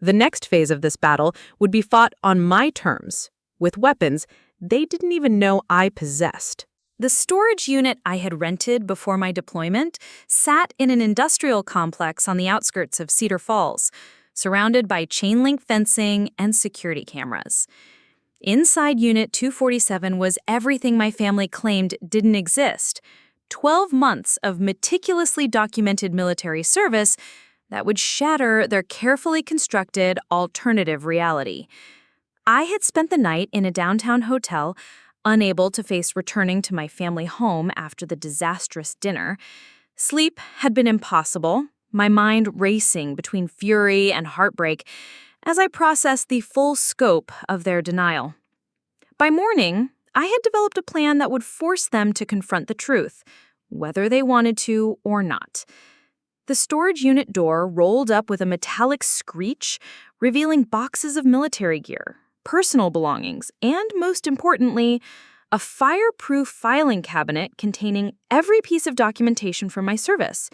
The next phase of this battle would be fought on my terms, with weapons they didn't even know I possessed. The storage unit I had rented before my deployment sat in an industrial complex on the outskirts of Cedar Falls, surrounded by chain-link fencing and security cameras. Inside Unit 247 was everything my family claimed didn't exist. 12 months of meticulously documented military service that would shatter their carefully constructed alternative reality. I had spent the night in a downtown hotel, unable to face returning to my family home after the disastrous dinner. Sleep had been impossible, my mind racing between fury and heartbreak as I processed the full scope of their denial. By morning, I had developed a plan that would force them to confront the truth, whether they wanted to or not. The storage unit door rolled up with a metallic screech, revealing boxes of military gear, personal belongings, and, most importantly, a fireproof filing cabinet containing every piece of documentation from my service.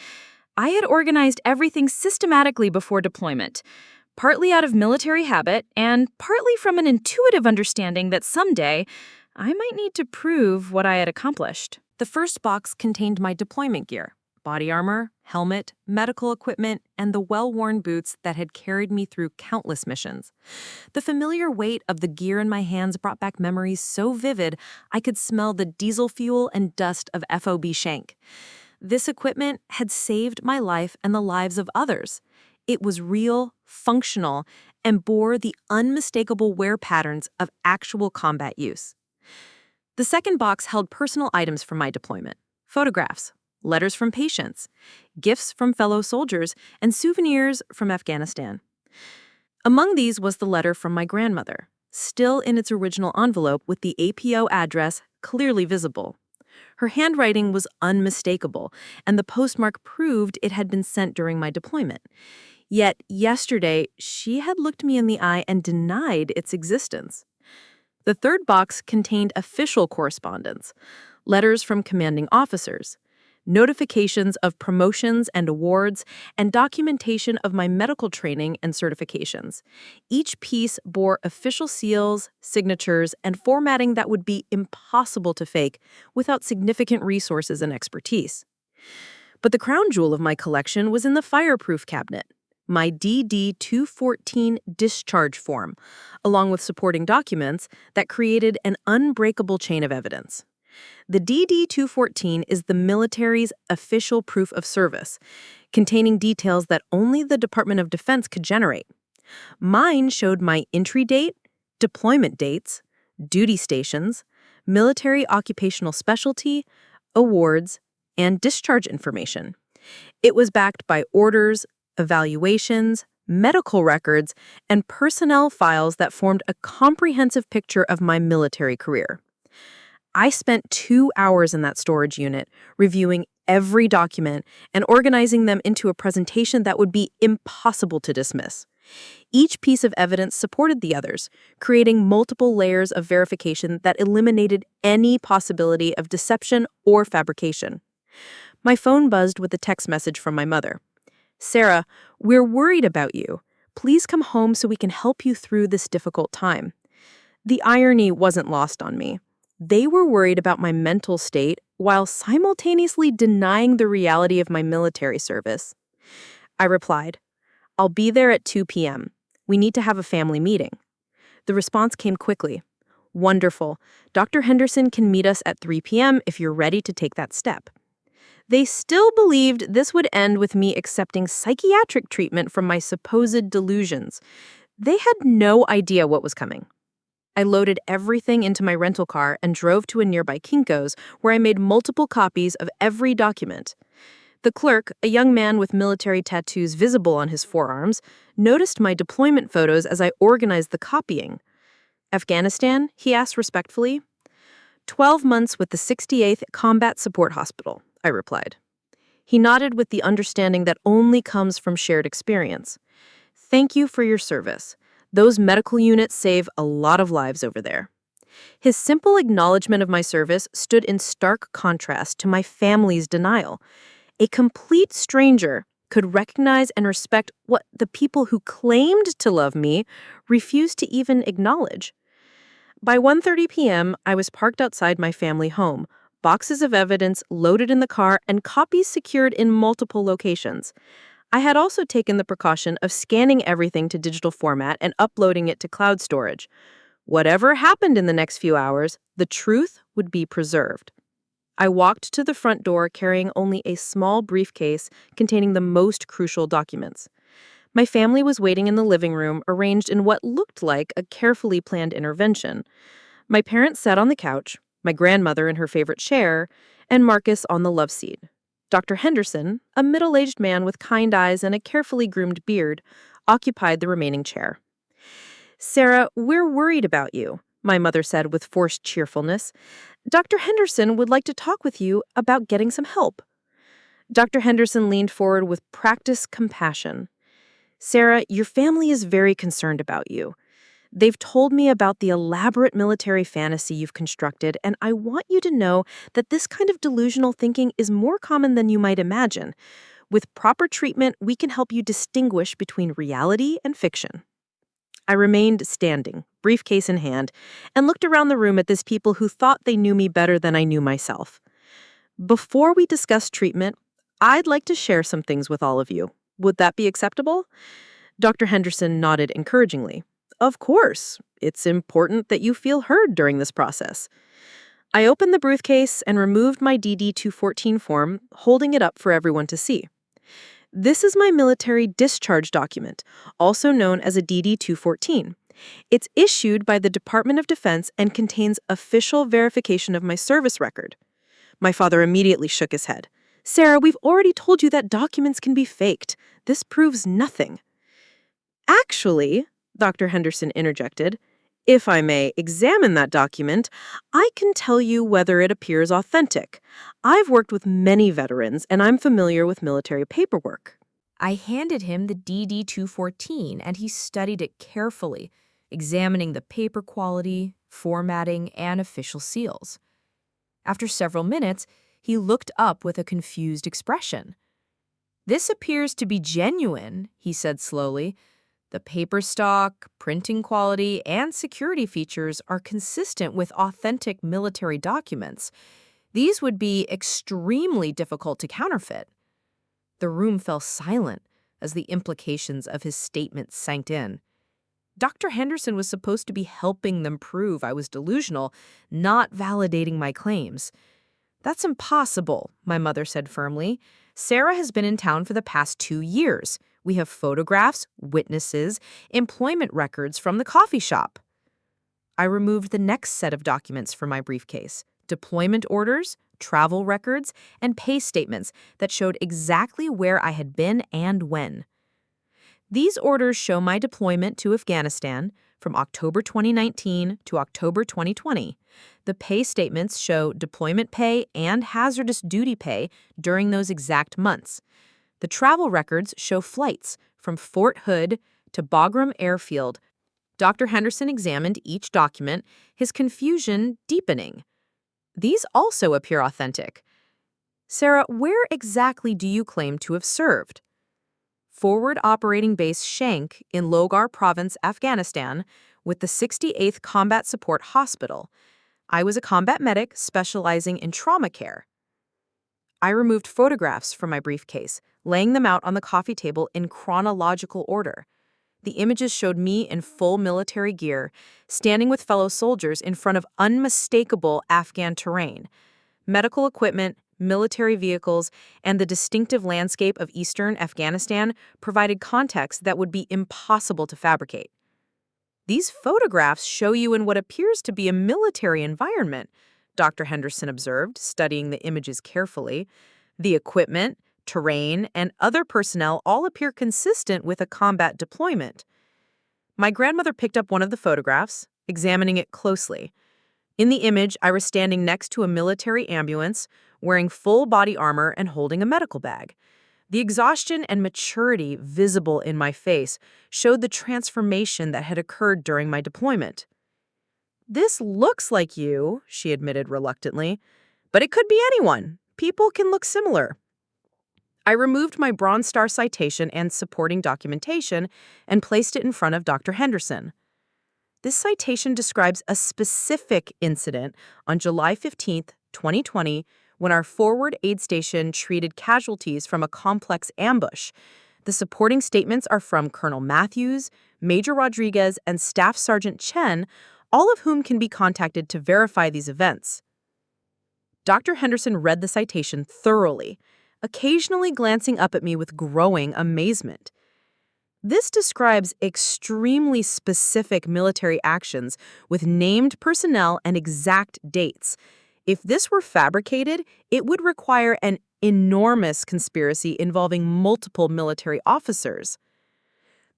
I had organized everything systematically before deployment, partly out of military habit and partly from an intuitive understanding that someday I might need to prove what I had accomplished. The first box contained my deployment gear: body armor, helmet, medical equipment, and the well-worn boots that had carried me through countless missions. The familiar weight of the gear in my hands brought back memories so vivid I could smell the diesel fuel and dust of FOB Shank. This equipment had saved my life and the lives of others. It was real, functional, and bore the unmistakable wear patterns of actual combat use. The second box held personal items from my deployment: photographs, letters from patients, gifts from fellow soldiers, and souvenirs from Afghanistan. Among these was the letter from my grandmother, still in its original envelope with the APO address clearly visible. Her handwriting was unmistakable, and the postmark proved it had been sent during my deployment. Yet yesterday, she had looked me in the eye and denied its existence. The third box contained official correspondence, letters from commanding officers, notifications of promotions and awards, and documentation of my medical training and certifications. Each piece bore official seals, signatures, and formatting that would be impossible to fake without significant resources and expertise. But the crown jewel of my collection was in the fireproof cabinet: my DD-214 discharge form, along with supporting documents that created an unbreakable chain of evidence. The DD-214 is the military's official proof of service, containing details that only the Department of Defense could generate. Mine showed my entry date, deployment dates, duty stations, military occupational specialty, awards, and discharge information. It was backed by orders, evaluations, medical records, and personnel files that formed a comprehensive picture of my military career. I spent 2 hours in that storage unit, reviewing every document and organizing them into a presentation that would be impossible to dismiss. Each piece of evidence supported the others, creating multiple layers of verification that eliminated any possibility of deception or fabrication. My phone buzzed with a text message from my mother. "Sarah, we're worried about you. Please come home so we can help you through this difficult time." The irony wasn't lost on me. They were worried about my mental state while simultaneously denying the reality of my military service. I replied, "I'll be there at 2 p.m. We need to have a family meeting." The response came quickly. "Wonderful. Dr. Henderson can meet us at 3 p.m. if you're ready to take that step." They still believed this would end with me accepting psychiatric treatment from my supposed delusions. They had no idea what was coming. I loaded everything into my rental car and drove to a nearby Kinko's where I made multiple copies of every document. The clerk, a young man with military tattoos visible on his forearms, noticed my deployment photos as I organized the copying. Afghanistan? He asked respectfully. 12 months with the 68th Combat Support Hospital, I replied. He nodded with the understanding that only comes from shared experience. Thank you for your service. Those medical units save a lot of lives over there. His simple acknowledgement of my service stood in stark contrast to my family's denial. A complete stranger could recognize and respect what the people who claimed to love me refused to even acknowledge. By 1:30 p.m., I was parked outside my family home, boxes of evidence loaded in the car, and copies secured in multiple locations. I had also taken the precaution of scanning everything to digital format and uploading it to cloud storage. Whatever happened in the next few hours, the truth would be preserved. I walked to the front door carrying only a small briefcase containing the most crucial documents. My family was waiting in the living room, arranged in what looked like a carefully planned intervention. My parents sat on the couch, my grandmother in her favorite chair, and Marcus on the love seat. Dr. Henderson, a middle-aged man with kind eyes and a carefully groomed beard, occupied the remaining chair. "Sarah, we're worried about you," my mother said with forced cheerfulness. "Dr. Henderson would like to talk with you about getting some help." Dr. Henderson leaned forward with practiced compassion. "Sarah, your family is very concerned about you. They've told me about the elaborate military fantasy you've constructed, and I want you to know that this kind of delusional thinking is more common than you might imagine. With proper treatment, we can help you distinguish between reality and fiction." I remained standing, briefcase in hand, and looked around the room at these people who thought they knew me better than I knew myself. "Before we discuss treatment, I'd like to share some things with all of you. Would that be acceptable?" Dr. Henderson nodded encouragingly. "Of course. It's important that you feel heard during this process." I opened the briefcase and removed my DD-214 form, holding it up for everyone to see. This is my military discharge document, also known as a DD-214. It's issued by the Department of Defense and contains official verification of my service record. My father immediately shook his head. "Sarah, we've already told you that documents can be faked. This proves nothing." "Actually," Dr. Henderson interjected, "if I may examine that document, I can tell you whether it appears authentic. I've worked with many veterans, and I'm familiar with military paperwork." I handed him the DD-214, and he studied it carefully, examining the paper quality, formatting, and official seals. After several minutes, he looked up with a confused expression. "This appears to be genuine," he said slowly. "The paper stock, printing quality, and security features are consistent with authentic military documents. These would be extremely difficult to counterfeit." The room fell silent as the implications of his statement sank in. Dr. Henderson was supposed to be helping them prove I was delusional, not validating my claims. "That's impossible," my mother said firmly. "Sarah has been in town for the past 2 years. We have photographs, witnesses, employment records from the coffee shop." I removed the next set of documents from my briefcase: deployment orders, travel records, and pay statements that showed exactly where I had been and when. These orders show my deployment to Afghanistan from October 2019 to October 2020. The pay statements show deployment pay and hazardous duty pay during those exact months. The travel records show flights from Fort Hood to Bagram Airfield. Dr. Henderson examined each document, his confusion deepening. "These also appear authentic. Sarah, where exactly do you claim to have served?" "Forward Operating Base Shank in Logar Province, Afghanistan, with the 68th Combat Support Hospital. I was a combat medic specializing in trauma care." I removed photographs from my briefcase, laying them out on the coffee table in chronological order. The images showed me in full military gear, standing with fellow soldiers in front of unmistakable Afghan terrain. Medical equipment, military vehicles, and the distinctive landscape of eastern Afghanistan provided context that would be impossible to fabricate. These photographs show you in what appears to be a military environment, Dr. Henderson observed, studying the images carefully. The equipment, terrain, and other personnel all appear consistent with a combat deployment. My grandmother picked up one of the photographs, examining it closely. In the image, I was standing next to a military ambulance, wearing full body armor and holding a medical bag. The exhaustion and maturity visible in my face showed the transformation that had occurred during my deployment. "This looks like you," she admitted reluctantly, "but it could be anyone. People can look similar." I removed my Bronze Star citation and supporting documentation and placed it in front of Dr. Henderson. This citation describes a specific incident on July 15th, 2020, when our forward aid station treated casualties from a complex ambush. The supporting statements are from Colonel Matthews, Major Rodriguez, and Staff Sergeant Chen, all of whom can be contacted to verify these events. Dr. Henderson read the citation thoroughly, occasionally glancing up at me with growing amazement. This describes extremely specific military actions with named personnel and exact dates. If this were fabricated, it would require an enormous conspiracy involving multiple military officers.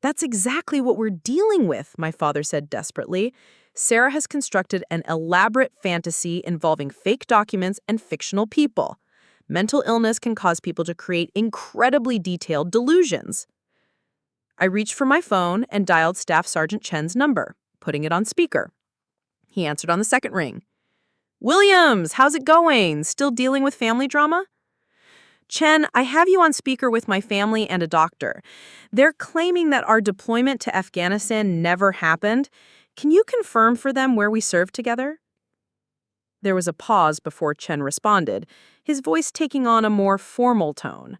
"That's exactly what we're dealing with," my father said desperately. "Sarah has constructed an elaborate fantasy involving fake documents and fictional people. Mental illness can cause people to create incredibly detailed delusions." I reached for my phone and dialed Staff Sergeant Chen's number, putting it on speaker. He answered on the second ring. "Williams, how's it going? Still dealing with family drama?" "Chen, I have you on speaker with my family and a doctor. They're claiming that our deployment to Afghanistan never happened. Can you confirm for them where we served together?" There was a pause before Chen responded, his voice taking on a more formal tone.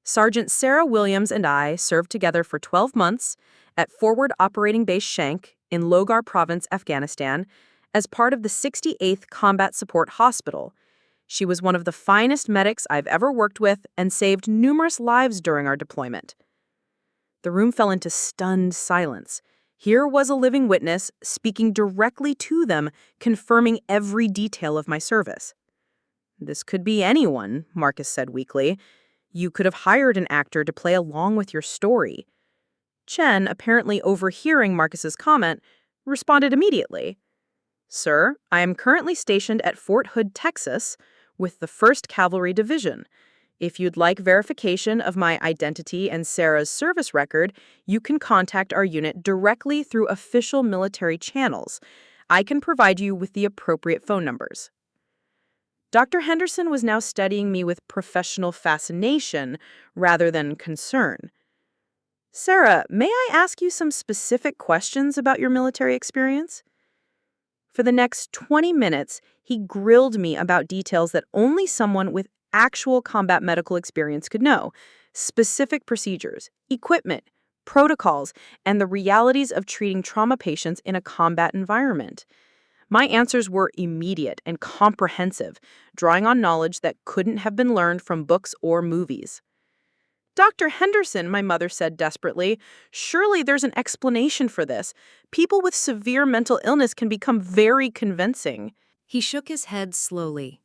"Sergeant Sarah Williams and I served together for 12 months at Forward Operating Base Shank in Logar Province, Afghanistan, as part of the 68th Combat Support Hospital. She was one of the finest medics I've ever worked with and saved numerous lives during our deployment." The room fell into stunned silence. Here was a living witness speaking directly to them, confirming every detail of my service. "This could be anyone," Marcus said weakly. "You could have hired an actor to play along with your story." Chen, apparently overhearing Marcus's comment, responded immediately. "Sir, I am currently stationed at Fort Hood, Texas, with the 1st Cavalry Division. If you'd like verification of my identity and Sarah's service record, you can contact our unit directly through official military channels. I can provide you with the appropriate phone numbers." Dr. Henderson was now studying me with professional fascination rather than concern. "Sarah, may I ask you some specific questions about your military experience?" For the next 20 minutes, he grilled me about details that only someone with actual combat medical experience could know: specific procedures, equipment, protocols, and the realities of treating trauma patients in a combat environment. My answers were immediate and comprehensive, drawing on knowledge that couldn't have been learned from books or movies. "Dr. Henderson," my mother said desperately, "surely there's an explanation for this. People with severe mental illness can become very convincing." He shook his head slowly.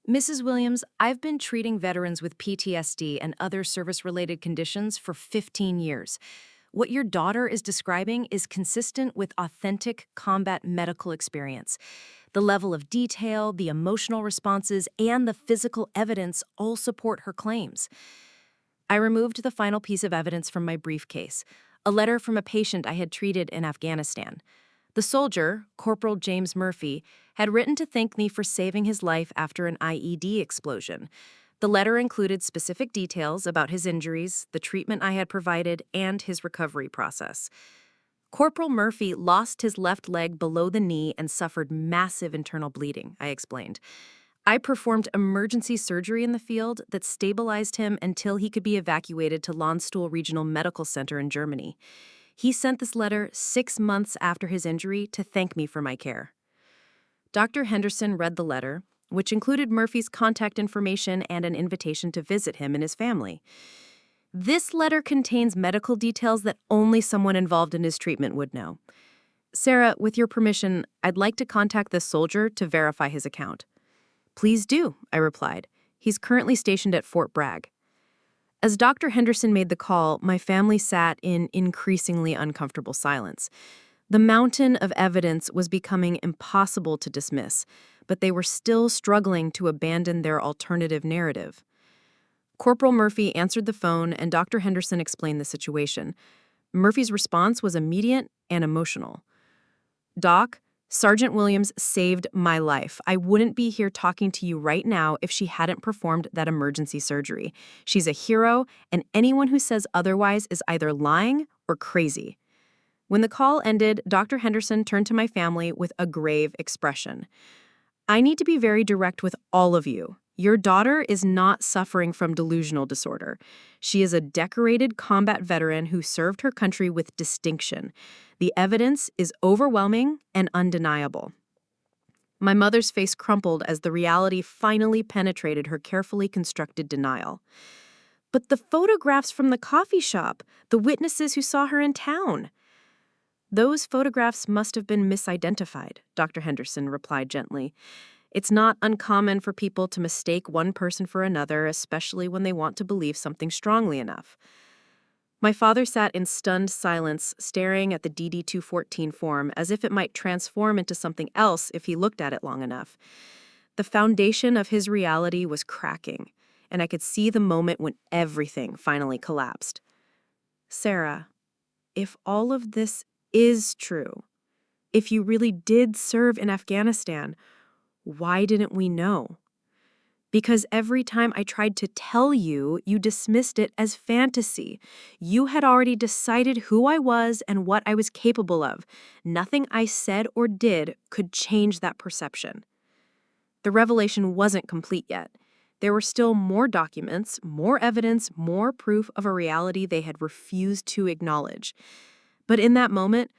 "Mrs. Williams, I've been treating veterans with PTSD and other service-related conditions for 15 years. What your daughter is describing is consistent with authentic combat medical experience. The level of detail, the emotional responses, and the physical evidence all support her claims." I removed the final piece of evidence from my briefcase, a letter from a patient I had treated in Afghanistan. The soldier, Corporal James Murphy, had written to thank me for saving his life after an IED explosion. The letter included specific details about his injuries, the treatment I had provided, and his recovery process. "Corporal Murphy lost his left leg below the knee and suffered massive internal bleeding," I explained. "I performed emergency surgery in the field that stabilized him until he could be evacuated to Landstuhl Regional Medical Center in Germany. He sent this letter 6 months after his injury to thank me for my care." Dr. Henderson read the letter, which included Murphy's contact information and an invitation to visit him and his family. This letter contains medical details that only someone involved in his treatment would know. Sarah, with your permission, I'd like to contact this soldier to verify his account. Please do, I replied. He's currently stationed at Fort Bragg. As Dr. Henderson made the call, my family sat in increasingly uncomfortable silence. The mountain of evidence was becoming impossible to dismiss, but they were still struggling to abandon their alternative narrative. Corporal Murphy answered the phone, and Dr. Henderson explained the situation. Murphy's response was immediate and emotional. Doc, Sergeant Williams saved my life. I wouldn't be here talking to you right now if she hadn't performed that emergency surgery. She's a hero, and anyone who says otherwise is either lying or crazy. When the call ended, Dr. Henderson turned to my family with a grave expression. I need to be very direct with all of you. Your daughter is not suffering from delusional disorder. She is a decorated combat veteran who served her country with distinction. The evidence is overwhelming and undeniable. My mother's face crumpled as the reality finally penetrated her carefully constructed denial. But the photographs from the coffee shop, the witnesses who saw her in town. Those photographs must have been misidentified, Dr. Henderson replied gently. It's not uncommon for people to mistake one person for another, especially when they want to believe something strongly enough. My father sat in stunned silence, staring at the DD-214 form as if it might transform into something else if he looked at it long enough. The foundation of his reality was cracking, and I could see the moment when everything finally collapsed. Sarah, if all of this is true, if you really did serve in Afghanistan, why didn't we know? Because every time I tried to tell you, you dismissed it as fantasy. You had already decided who I was and what I was capable of. Nothing I said or did could change that perception. The revelation wasn't complete yet. There were still more documents, more evidence, more proof of a reality they had refused to acknowledge. But in that moment,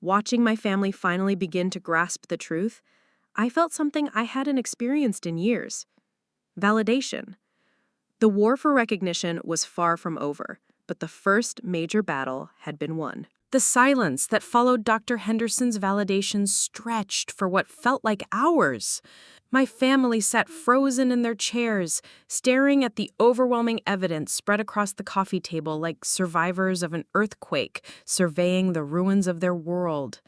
watching my family finally begin to grasp the truth, I felt something I hadn't experienced in years. Validation. The war for recognition was far from over, but the first major battle had been won. The silence that followed Dr. Henderson's validation stretched for what felt like hours. My family sat frozen in their chairs, staring at the overwhelming evidence spread across the coffee table like survivors of an earthquake surveying the ruins of their world.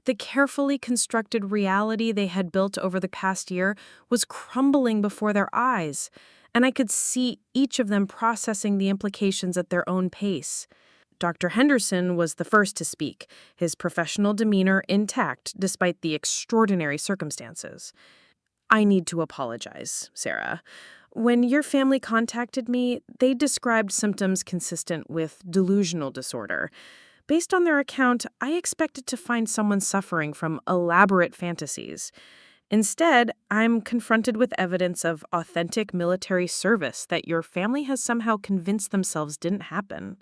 The carefully constructed reality they had built over the past year was crumbling before their eyes, and I could see each of them processing the implications at their own pace. Dr. Henderson was the first to speak, his professional demeanor intact despite the extraordinary circumstances. I need to apologize, Sarah. When your family contacted me, they described symptoms consistent with delusional disorder. Based on their account, I expected to find someone suffering from elaborate fantasies. Instead, I'm confronted with evidence of authentic military service that your family has somehow convinced themselves didn't happen.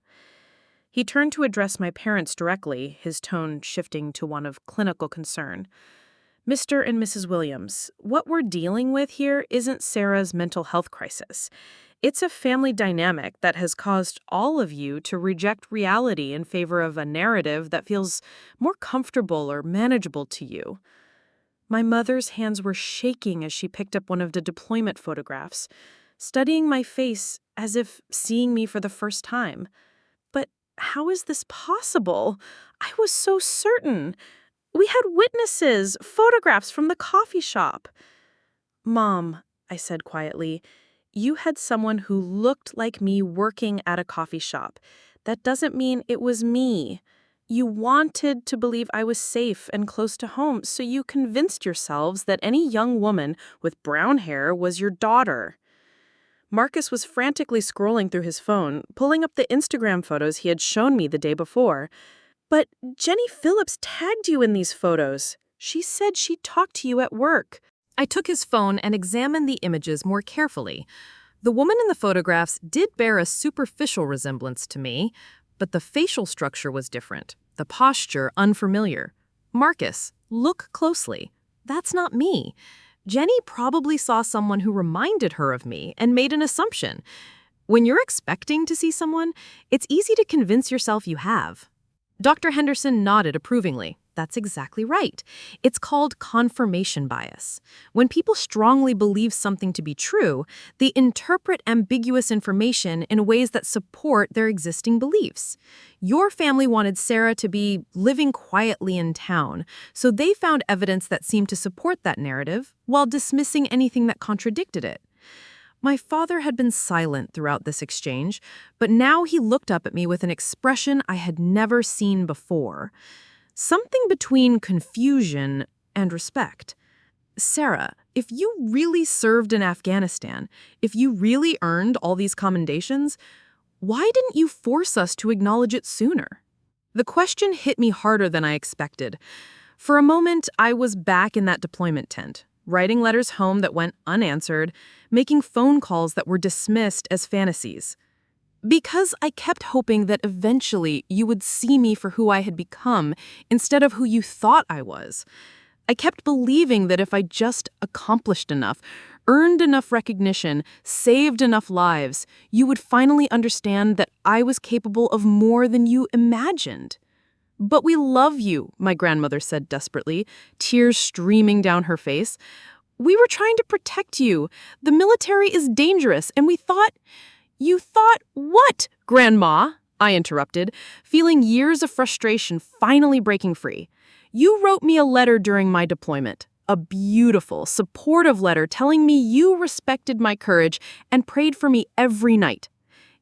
He turned to address my parents directly, his tone shifting to one of clinical concern. Mr. and Mrs. Williams, what we're dealing with here isn't Sarah's mental health crisis. It's a family dynamic that has caused all of you to reject reality in favor of a narrative that feels more comfortable or manageable to you. My mother's hands were shaking as she picked up one of the deployment photographs, studying my face as if seeing me for the first time. But how is this possible? I was so certain. We had witnesses, photographs from the coffee shop. Mom, I said quietly, you had someone who looked like me working at a coffee shop. That doesn't mean it was me. You wanted to believe I was safe and close to home, so you convinced yourselves that any young woman with brown hair was your daughter. Marcus was frantically scrolling through his phone, pulling up the Instagram photos he had shown me the day before. But Jenny Phillips tagged you in these photos. She said she talked to you at work. I took his phone and examined the images more carefully. The woman in the photographs did bear a superficial resemblance to me, but the facial structure was different, the posture unfamiliar. Marcus, look closely. That's not me. Jenny probably saw someone who reminded her of me and made an assumption. When you're expecting to see someone, it's easy to convince yourself you have. Dr. Henderson nodded approvingly. That's exactly right. It's called confirmation bias. When people strongly believe something to be true, they interpret ambiguous information in ways that support their existing beliefs. Your family wanted Sarah to be living quietly in town, so they found evidence that seemed to support that narrative while dismissing anything that contradicted it. My father had been silent throughout this exchange, but now he looked up at me with an expression I had never seen before. Something between confusion and respect. Sarah, if you really served in Afghanistan, if you really earned all these commendations, why didn't you force us to acknowledge it sooner? The question hit me harder than I expected. For a moment, I was back in that deployment tent, writing letters home that went unanswered, making phone calls that were dismissed as fantasies. Because I kept hoping that eventually you would see me for who I had become instead of who you thought I was. I kept believing that if I just accomplished enough, earned enough recognition, saved enough lives, you would finally understand that I was capable of more than you imagined. "But we love you," my grandmother said desperately, tears streaming down her face. "We were trying to protect you. The military is dangerous, and we thought—" "You thought what, Grandma?" I interrupted, feeling years of frustration finally breaking free. "You wrote me a letter during my deployment, a beautiful, supportive letter telling me you respected my courage and prayed for me every night.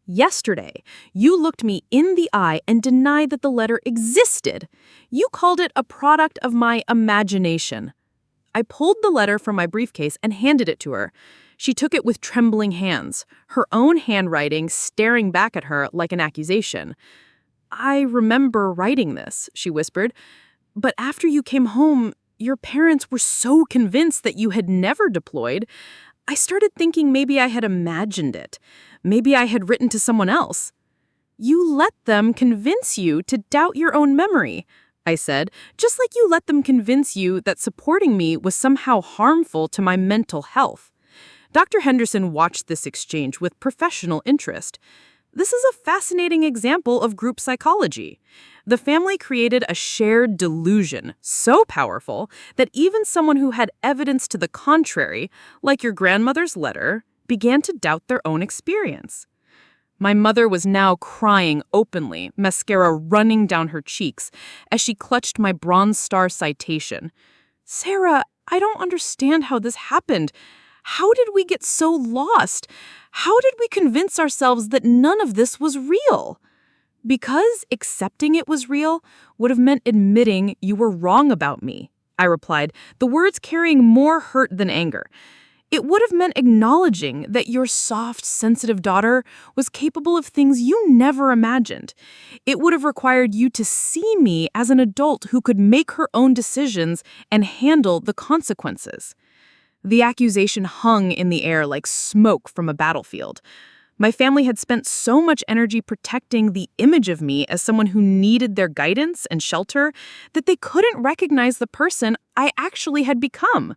Yesterday, you looked me in the eye and denied that the letter existed. You called it a product of my imagination." I pulled the letter from my briefcase and handed it to her. She took it with trembling hands, her own handwriting staring back at her like an accusation. "I remember writing this," she whispered, "but after you came home, your parents were so convinced that you had never deployed. I started thinking maybe I had imagined it. Maybe I had written to someone else." "You let them convince you to doubt your own memory," I said, "just like you let them convince you that supporting me was somehow harmful to my mental health." Dr. Henderson watched this exchange with professional interest. This is a fascinating example of group psychology. The family created a shared delusion so powerful that even someone who had evidence to the contrary, like your grandmother's letter, began to doubt their own experience. My mother was now crying openly, mascara running down her cheeks, as she clutched my Bronze Star citation. "Sarah, I don't understand how this happened. How did we get so lost? How did we convince ourselves that none of this was real?" "Because accepting it was real would have meant admitting you were wrong about me," I replied, the words carrying more hurt than anger. "It would have meant acknowledging that your soft, sensitive daughter was capable of things you never imagined. It would have required you to see me as an adult who could make her own decisions and handle the consequences." The accusation hung in the air like smoke from a battlefield. My family had spent so much energy protecting the image of me as someone who needed their guidance and shelter that they couldn't recognize the person I actually had become.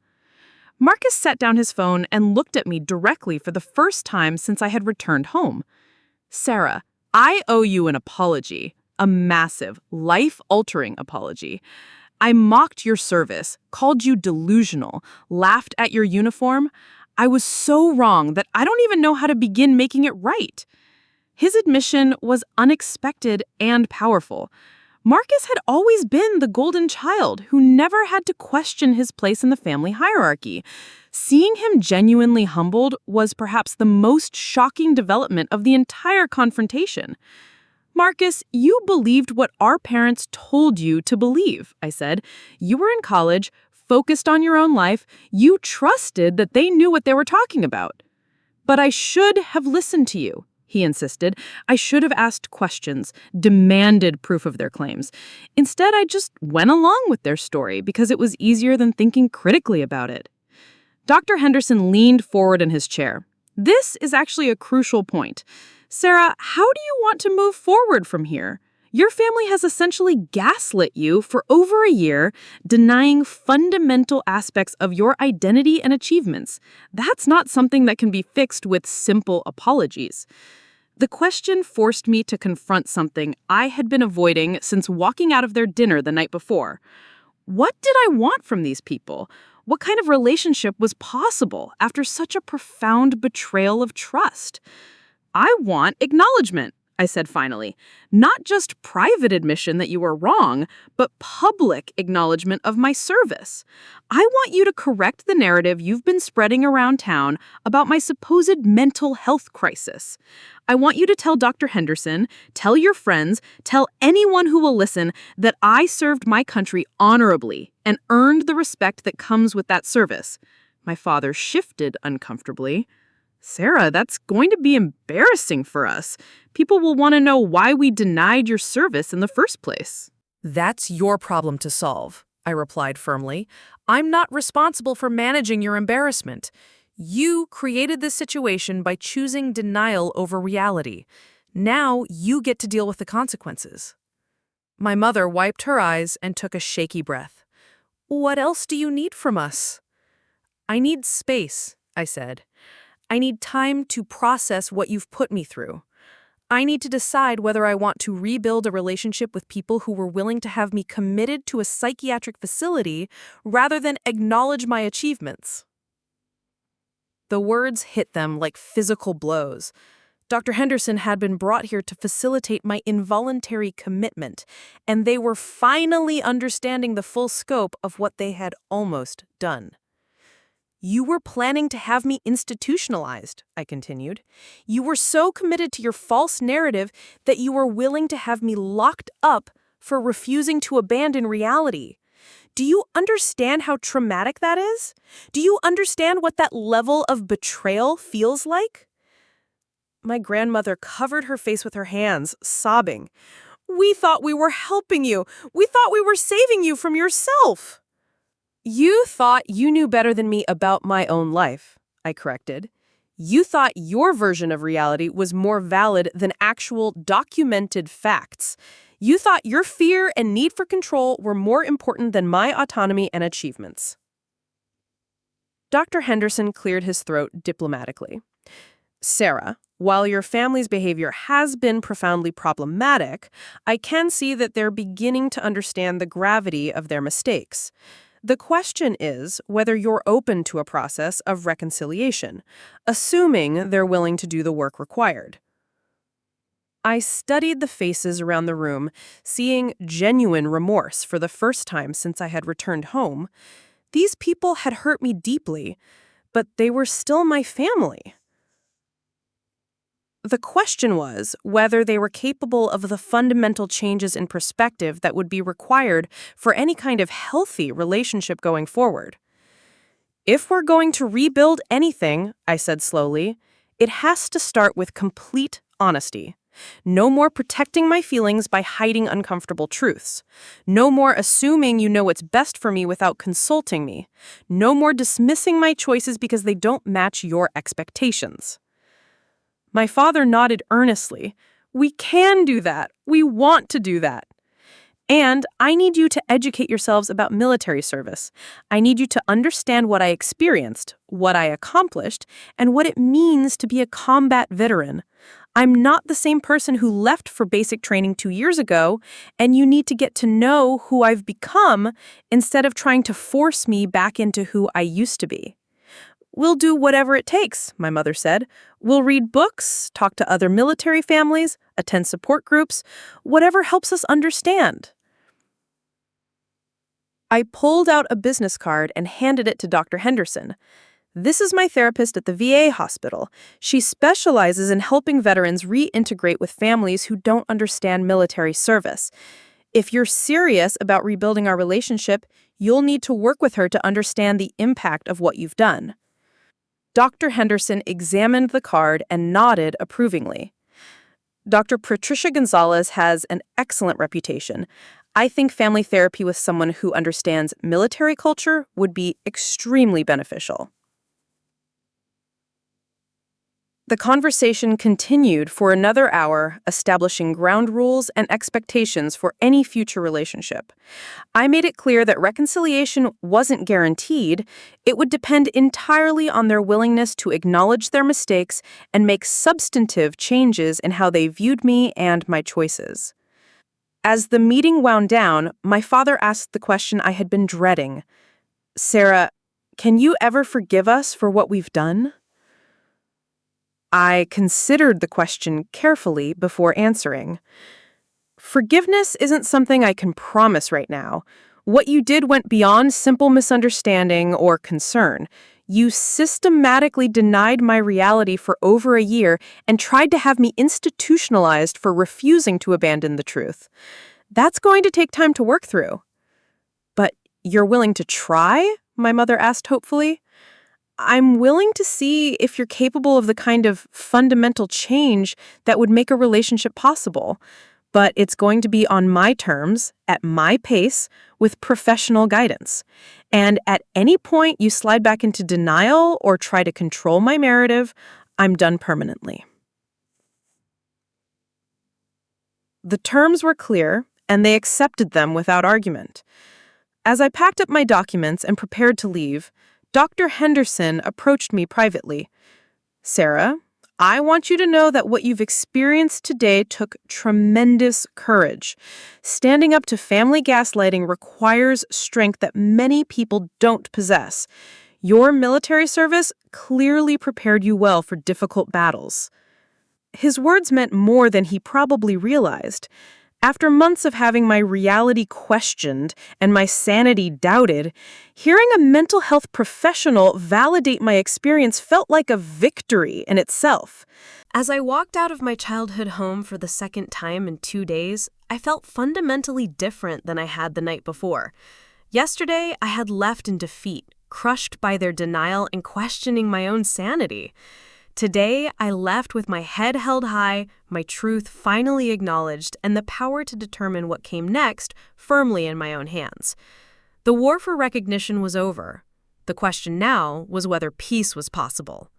Marcus set down his phone and looked at me directly for the first time since I had returned home. "Sarah, I owe you an apology, a massive, life-altering apology. I mocked your service, called you delusional, laughed at your uniform. I was so wrong that I don't even know how to begin making it right." His admission was unexpected and powerful. Marcus had always been the golden child who never had to question his place in the family hierarchy. Seeing him genuinely humbled was perhaps the most shocking development of the entire confrontation. "Marcus, you believed what our parents told you to believe," I said. "You were in college, focused on your own life. You trusted that they knew what they were talking about." "But I should have listened to you," he insisted. "I should have asked questions, demanded proof of their claims. Instead, I just went along with their story because it was easier than thinking critically about it." Dr. Henderson leaned forward in his chair. "This is actually a crucial point. Sarah, how do you want to move forward from here? Your family has essentially gaslit you for over a year, denying fundamental aspects of your identity and achievements. That's not something that can be fixed with simple apologies. The question forced me to confront something I had been avoiding since walking out of their dinner the night before. What did I want from these people? What kind of relationship was possible after such a profound betrayal of trust? I want acknowledgement, I said finally. Not just private admission that you were wrong, but public acknowledgement of my service. I want you to correct the narrative you've been spreading around town about my supposed mental health crisis. I want you to tell Dr. Henderson, tell your friends, tell anyone who will listen that I served my country honorably and earned the respect that comes with that service. My father shifted uncomfortably. Sarah, that's going to be embarrassing for us. People will want to know why we denied your service in the first place. That's your problem to solve, I replied firmly. I'm not responsible for managing your embarrassment. You created this situation by choosing denial over reality. Now you get to deal with the consequences. My mother wiped her eyes and took a shaky breath. What else do you need from us? I need space, I said. I need time to process what you've put me through. I need to decide whether I want to rebuild a relationship with people who were willing to have me committed to a psychiatric facility rather than acknowledge my achievements. The words hit them like physical blows. Dr. Henderson had been brought here to facilitate my involuntary commitment, and they were finally understanding the full scope of what they had almost done. You were planning to have me institutionalized, I continued. You were so committed to your false narrative that you were willing to have me locked up for refusing to abandon reality. Do you understand how traumatic that is? Do you understand what that level of betrayal feels like? My grandmother covered her face with her hands, sobbing. We thought we were helping you. We thought we were saving you from yourself. You thought you knew better than me about my own life, I corrected. You thought your version of reality was more valid than actual documented facts. You thought your fear and need for control were more important than my autonomy and achievements. Dr. Henderson cleared his throat diplomatically. Sarah, while your family's behavior has been profoundly problematic, I can see that they're beginning to understand the gravity of their mistakes. The question is whether you're open to a process of reconciliation, assuming they're willing to do the work required. I studied the faces around the room, seeing genuine remorse for the first time since I had returned home. These people had hurt me deeply, but they were still my family. The question was whether they were capable of the fundamental changes in perspective that would be required for any kind of healthy relationship going forward. If we're going to rebuild anything, I said slowly, it has to start with complete honesty. No more protecting my feelings by hiding uncomfortable truths. No more assuming you know what's best for me without consulting me. No more dismissing my choices because they don't match your expectations. My father nodded earnestly. We can do that. We want to do that. And I need you to educate yourselves about military service. I need you to understand what I experienced, what I accomplished, and what it means to be a combat veteran. I'm not the same person who left for basic training 2 years ago, and you need to get to know who I've become instead of trying to force me back into who I used to be. We'll do whatever it takes, my mother said. We'll read books, talk to other military families, attend support groups, whatever helps us understand. I pulled out a business card and handed it to Dr. Henderson. This is my therapist at the VA hospital. She specializes in helping veterans reintegrate with families who don't understand military service. If you're serious about rebuilding our relationship, you'll need to work with her to understand the impact of what you've done. Dr. Henderson examined the card and nodded approvingly. Dr. Patricia Gonzalez has an excellent reputation. I think family therapy with someone who understands military culture would be extremely beneficial. The conversation continued for another hour, establishing ground rules and expectations for any future relationship. I made it clear that reconciliation wasn't guaranteed. It would depend entirely on their willingness to acknowledge their mistakes and make substantive changes in how they viewed me and my choices. As the meeting wound down, my father asked the question I had been dreading. "Sarah, can you ever forgive us for what we've done?" I considered the question carefully before answering. Forgiveness isn't something I can promise right now. What you did went beyond simple misunderstanding or concern. You systematically denied my reality for over a year and tried to have me institutionalized for refusing to abandon the truth. That's going to take time to work through. "But you're willing to try?" my mother asked hopefully. "I'm willing to see if you're capable of the kind of fundamental change that would make a relationship possible. But it's going to be on my terms, at my pace, with professional guidance. And at any point you slide back into denial or try to control my narrative, I'm done permanently." The terms were clear, and they accepted them without argument. As I packed up my documents and prepared to leave, Dr. Henderson approached me privately. "Sarah, I want you to know that what you've experienced today took tremendous courage. Standing up to family gaslighting requires strength that many people don't possess. Your military service clearly prepared you well for difficult battles." His words meant more than he probably realized. After months of having my reality questioned and my sanity doubted, hearing a mental health professional validate my experience felt like a victory in itself. As I walked out of my childhood home for the second time in 2 days, I felt fundamentally different than I had the night before. Yesterday, I had left in defeat, crushed by their denial and questioning my own sanity. Today, I left with my head held high, my truth finally acknowledged, and the power to determine what came next firmly in my own hands. The war for recognition was over. The question now was whether peace was possible.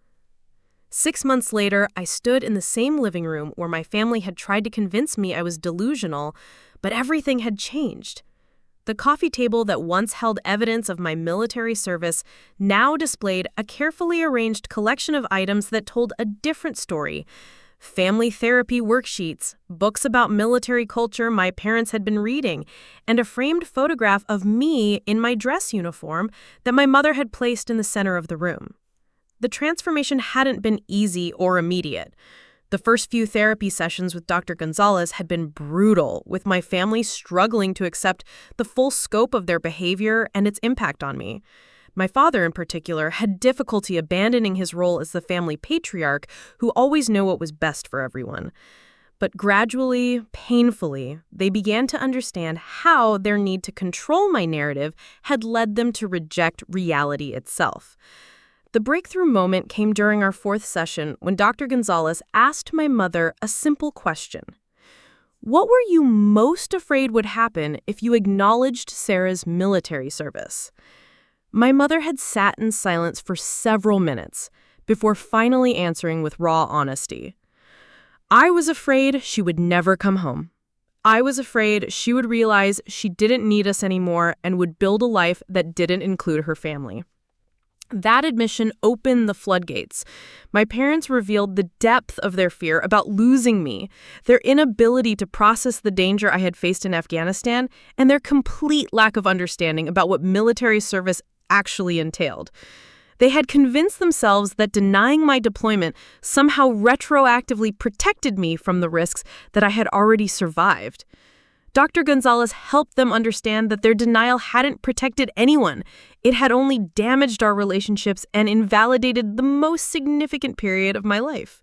6 months later, I stood in the same living room where my family had tried to convince me I was delusional, but everything had changed. The coffee table that once held evidence of my military service now displayed a carefully arranged collection of items that told a different story. Family therapy worksheets, books about military culture my parents had been reading, and a framed photograph of me in my dress uniform that my mother had placed in the center of the room. The transformation hadn't been easy or immediate. The first few therapy sessions with Dr. Gonzalez had been brutal, with my family struggling to accept the full scope of their behavior and its impact on me. My father, in particular, had difficulty abandoning his role as the family patriarch who always knew what was best for everyone. But gradually, painfully, they began to understand how their need to control my narrative had led them to reject reality itself. The breakthrough moment came during our 4th session when Dr. Gonzalez asked my mother a simple question. "What were you most afraid would happen if you acknowledged Sarah's military service?" My mother had sat in silence for several minutes before finally answering with raw honesty. "I was afraid she would never come home. I was afraid she would realize she didn't need us anymore and would build a life that didn't include her family." That admission opened the floodgates. My parents revealed the depth of their fear about losing me, their inability to process the danger I had faced in Afghanistan, and their complete lack of understanding about what military service actually entailed. They had convinced themselves that denying my deployment somehow retroactively protected me from the risks that I had already survived. Dr. Gonzalez helped them understand that their denial hadn't protected anyone. It had only damaged our relationships and invalidated the most significant period of my life.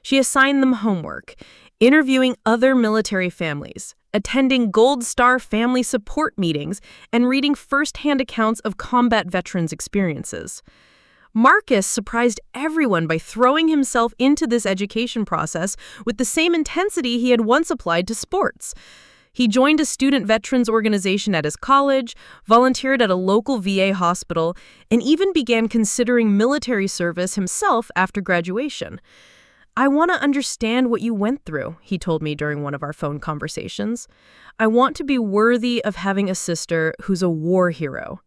She assigned them homework, interviewing other military families, attending Gold Star family support meetings, and reading firsthand accounts of combat veterans' experiences. Marcus surprised everyone by throwing himself into this education process with the same intensity he had once applied to sports. He joined a student veterans organization at his college, volunteered at a local VA hospital, and even began considering military service himself after graduation. "I want to understand what you went through," he told me during one of our phone conversations. "I want to be worthy of having a sister who's a war hero."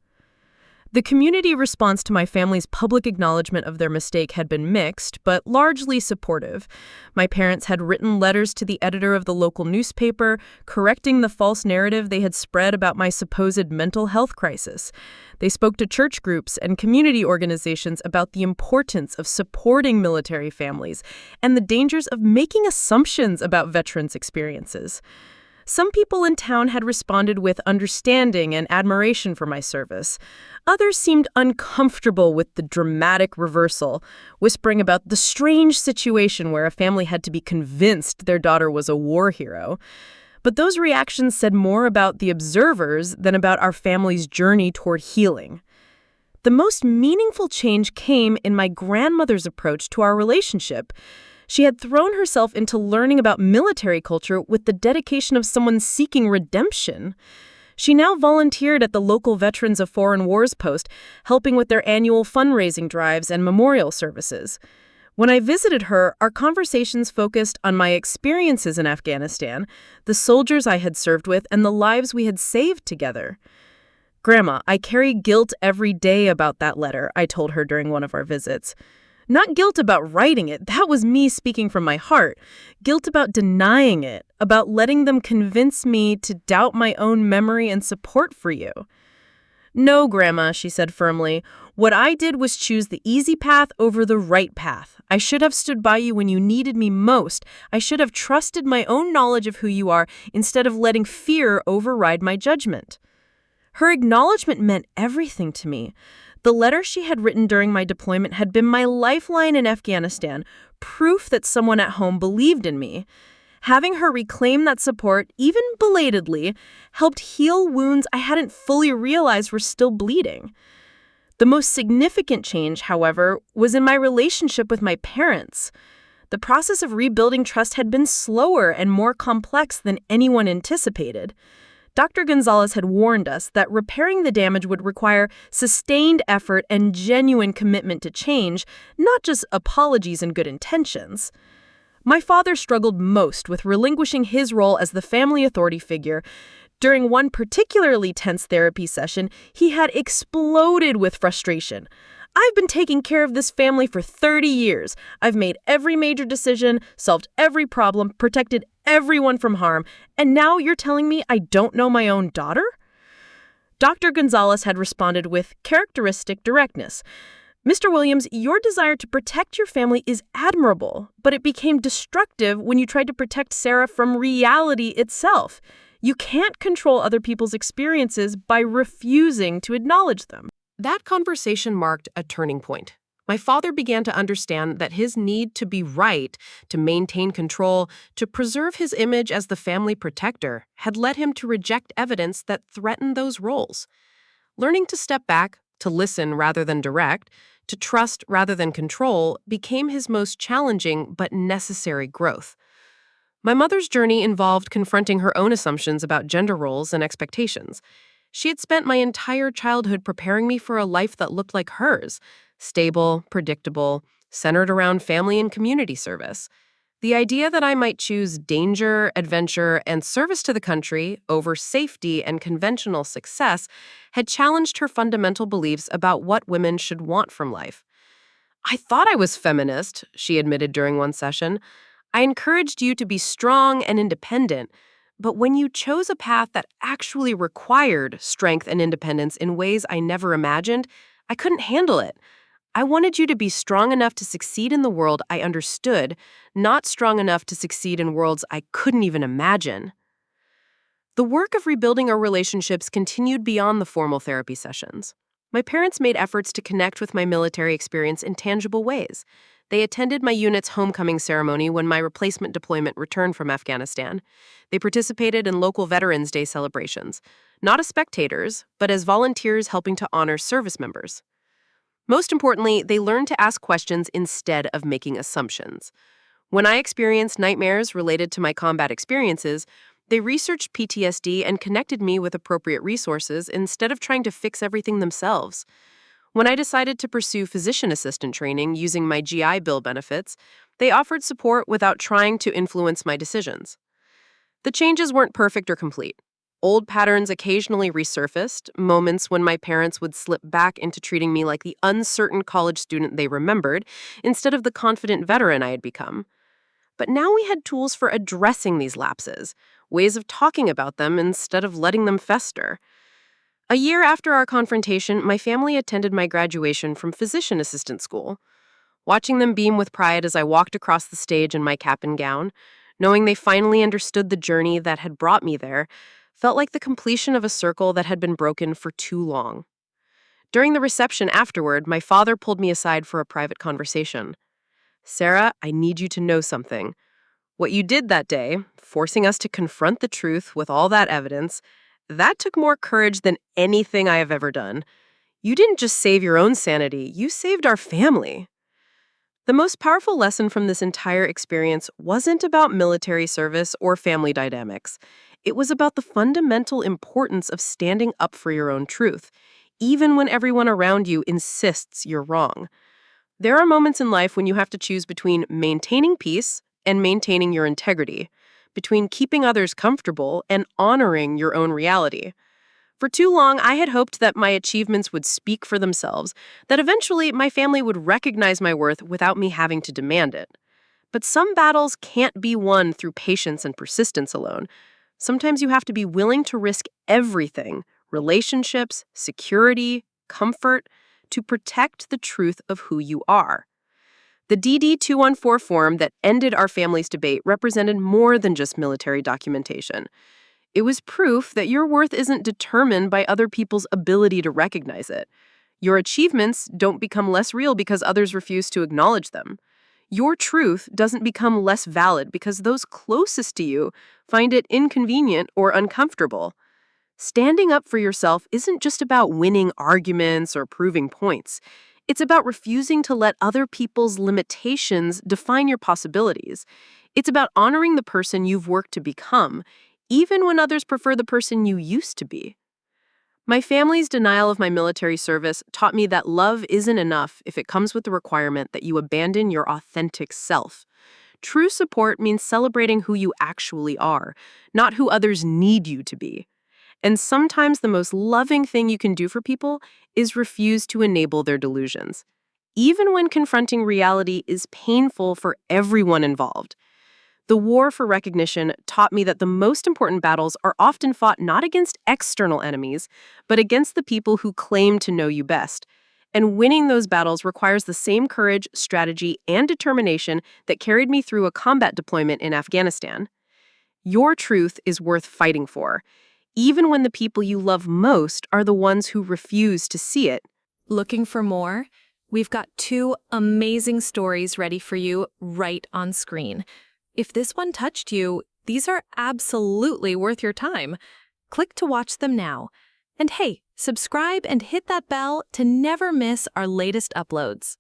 The community response to my family's public acknowledgement of their mistake had been mixed, but largely supportive. My parents had written letters to the editor of the local newspaper, correcting the false narrative they had spread about my supposed mental health crisis. They spoke to church groups and community organizations about the importance of supporting military families and the dangers of making assumptions about veterans' experiences. Some people in town had responded with understanding and admiration for my service. Others seemed uncomfortable with the dramatic reversal, whispering about the strange situation where a family had to be convinced their daughter was a war hero. But those reactions said more about the observers than about our family's journey toward healing. The most meaningful change came in my grandmother's approach to our relationship. She had thrown herself into learning about military culture with the dedication of someone seeking redemption. She now volunteered at the local Veterans of Foreign Wars post, helping with their annual fundraising drives and memorial services. When I visited her, our conversations focused on my experiences in Afghanistan, the soldiers I had served with, and the lives we had saved together. "Grandma, I carry guilt every day about that letter," I told her during one of our visits. Not guilt about writing it, that was me speaking from my heart. Guilt about denying it, about letting them convince me to doubt my own memory and support for you. "No, Grandma," she said firmly. "What I did was choose the easy path over the right path. I should have stood by you when you needed me most. I should have trusted my own knowledge of who you are instead of letting fear override my judgment." Her acknowledgement meant everything to me. The letter she had written during my deployment had been my lifeline in Afghanistan, proof that someone at home believed in me. Having her reclaim that support, even belatedly, helped heal wounds I hadn't fully realized were still bleeding. The most significant change, however, was in my relationship with my parents. The process of rebuilding trust had been slower and more complex than anyone anticipated. Dr. Gonzalez had warned us that repairing the damage would require sustained effort and genuine commitment to change, not just apologies and good intentions. My father struggled most with relinquishing his role as the family authority figure. During one particularly tense therapy session, he had exploded with frustration. "I've been taking care of this family for 30 years. I've made every major decision, solved every problem, protected everyone from harm, and now you're telling me I don't know my own daughter?" Dr. Gonzalez had responded with characteristic directness. "Mr. Williams, your desire to protect your family is admirable, but it became destructive when you tried to protect Sarah from reality itself. You can't control other people's experiences by refusing to acknowledge them." That conversation marked a turning point. My father began to understand that his need to be right, to maintain control, to preserve his image as the family protector, had led him to reject evidence that threatened those roles. Learning to step back, to listen rather than direct, to trust rather than control, became his most challenging but necessary growth. My mother's journey involved confronting her own assumptions about gender roles and expectations. She had spent my entire childhood preparing me for a life that looked like hers, stable, predictable, centered around family and community service. The idea that I might choose danger, adventure, and service to the country over safety and conventional success had challenged her fundamental beliefs about what women should want from life. "I thought I was feminist," she admitted during one session. "I encouraged you to be strong and independent. But when you chose a path that actually required strength and independence in ways I never imagined, I couldn't handle it. I wanted you to be strong enough to succeed in the world I understood, not strong enough to succeed in worlds I couldn't even imagine." The work of rebuilding our relationships continued beyond the formal therapy sessions. My parents made efforts to connect with my military experience in tangible ways. They attended my unit's homecoming ceremony when my replacement deployment returned from Afghanistan. They participated in local Veterans Day celebrations, not as spectators, but as volunteers helping to honor service members. Most importantly, they learned to ask questions instead of making assumptions. When I experienced nightmares related to my combat experiences, They researched PTSD and connected me with appropriate resources instead of trying to fix everything themselves. When I decided to pursue physician assistant training using my GI Bill benefits, they offered support without trying to influence my decisions. The changes weren't perfect or complete. Old patterns occasionally resurfaced, moments when my parents would slip back into treating me like the uncertain college student they remembered instead of the confident veteran I had become. But now we had tools for addressing these lapses, ways of talking about them instead of letting them fester. A year after our confrontation, my family attended my graduation from physician assistant school. Watching them beam with pride as I walked across the stage in my cap and gown, knowing they finally understood the journey that had brought me there, felt like the completion of a circle that had been broken for too long. During the reception afterward, my father pulled me aside for a private conversation. "Sarah, I need you to know something. What you did that day, forcing us to confront the truth with all that evidence, that took more courage than anything I have ever done. You didn't just save your own sanity, you saved our family." The most powerful lesson from this entire experience wasn't about military service or family dynamics. It was about the fundamental importance of standing up for your own truth, even when everyone around you insists you're wrong. There are moments in life when you have to choose between maintaining peace and maintaining your integrity, between keeping others comfortable and honoring your own reality. For too long, I had hoped that my achievements would speak for themselves, that eventually my family would recognize my worth without me having to demand it. But some battles can't be won through patience and persistence alone. Sometimes you have to be willing to risk everything, relationships, security, comfort, to protect the truth of who you are. The DD-214 form that ended our family's debate represented more than just military documentation. It was proof that your worth isn't determined by other people's ability to recognize it. Your achievements don't become less real because others refuse to acknowledge them. Your truth doesn't become less valid because those closest to you find it inconvenient or uncomfortable. Standing up for yourself isn't just about winning arguments or proving points. It's about refusing to let other people's limitations define your possibilities. It's about honoring the person you've worked to become, even when others prefer the person you used to be. My family's denial of my military service taught me that love isn't enough if it comes with the requirement that you abandon your authentic self. True support means celebrating who you actually are, not who others need you to be. And sometimes the most loving thing you can do for people is refuse to enable their delusions, even when confronting reality is painful for everyone involved. The war for recognition taught me that the most important battles are often fought not against external enemies, but against the people who claim to know you best. And winning those battles requires the same courage, strategy, and determination that carried me through a combat deployment in Afghanistan. Your truth is worth fighting for, even when the people you love most are the ones who refuse to see it. Looking for more? We've got 2 amazing stories ready for you right on screen. If this one touched you, these are absolutely worth your time. Click to watch them now. And hey, subscribe and hit that bell to never miss our latest uploads.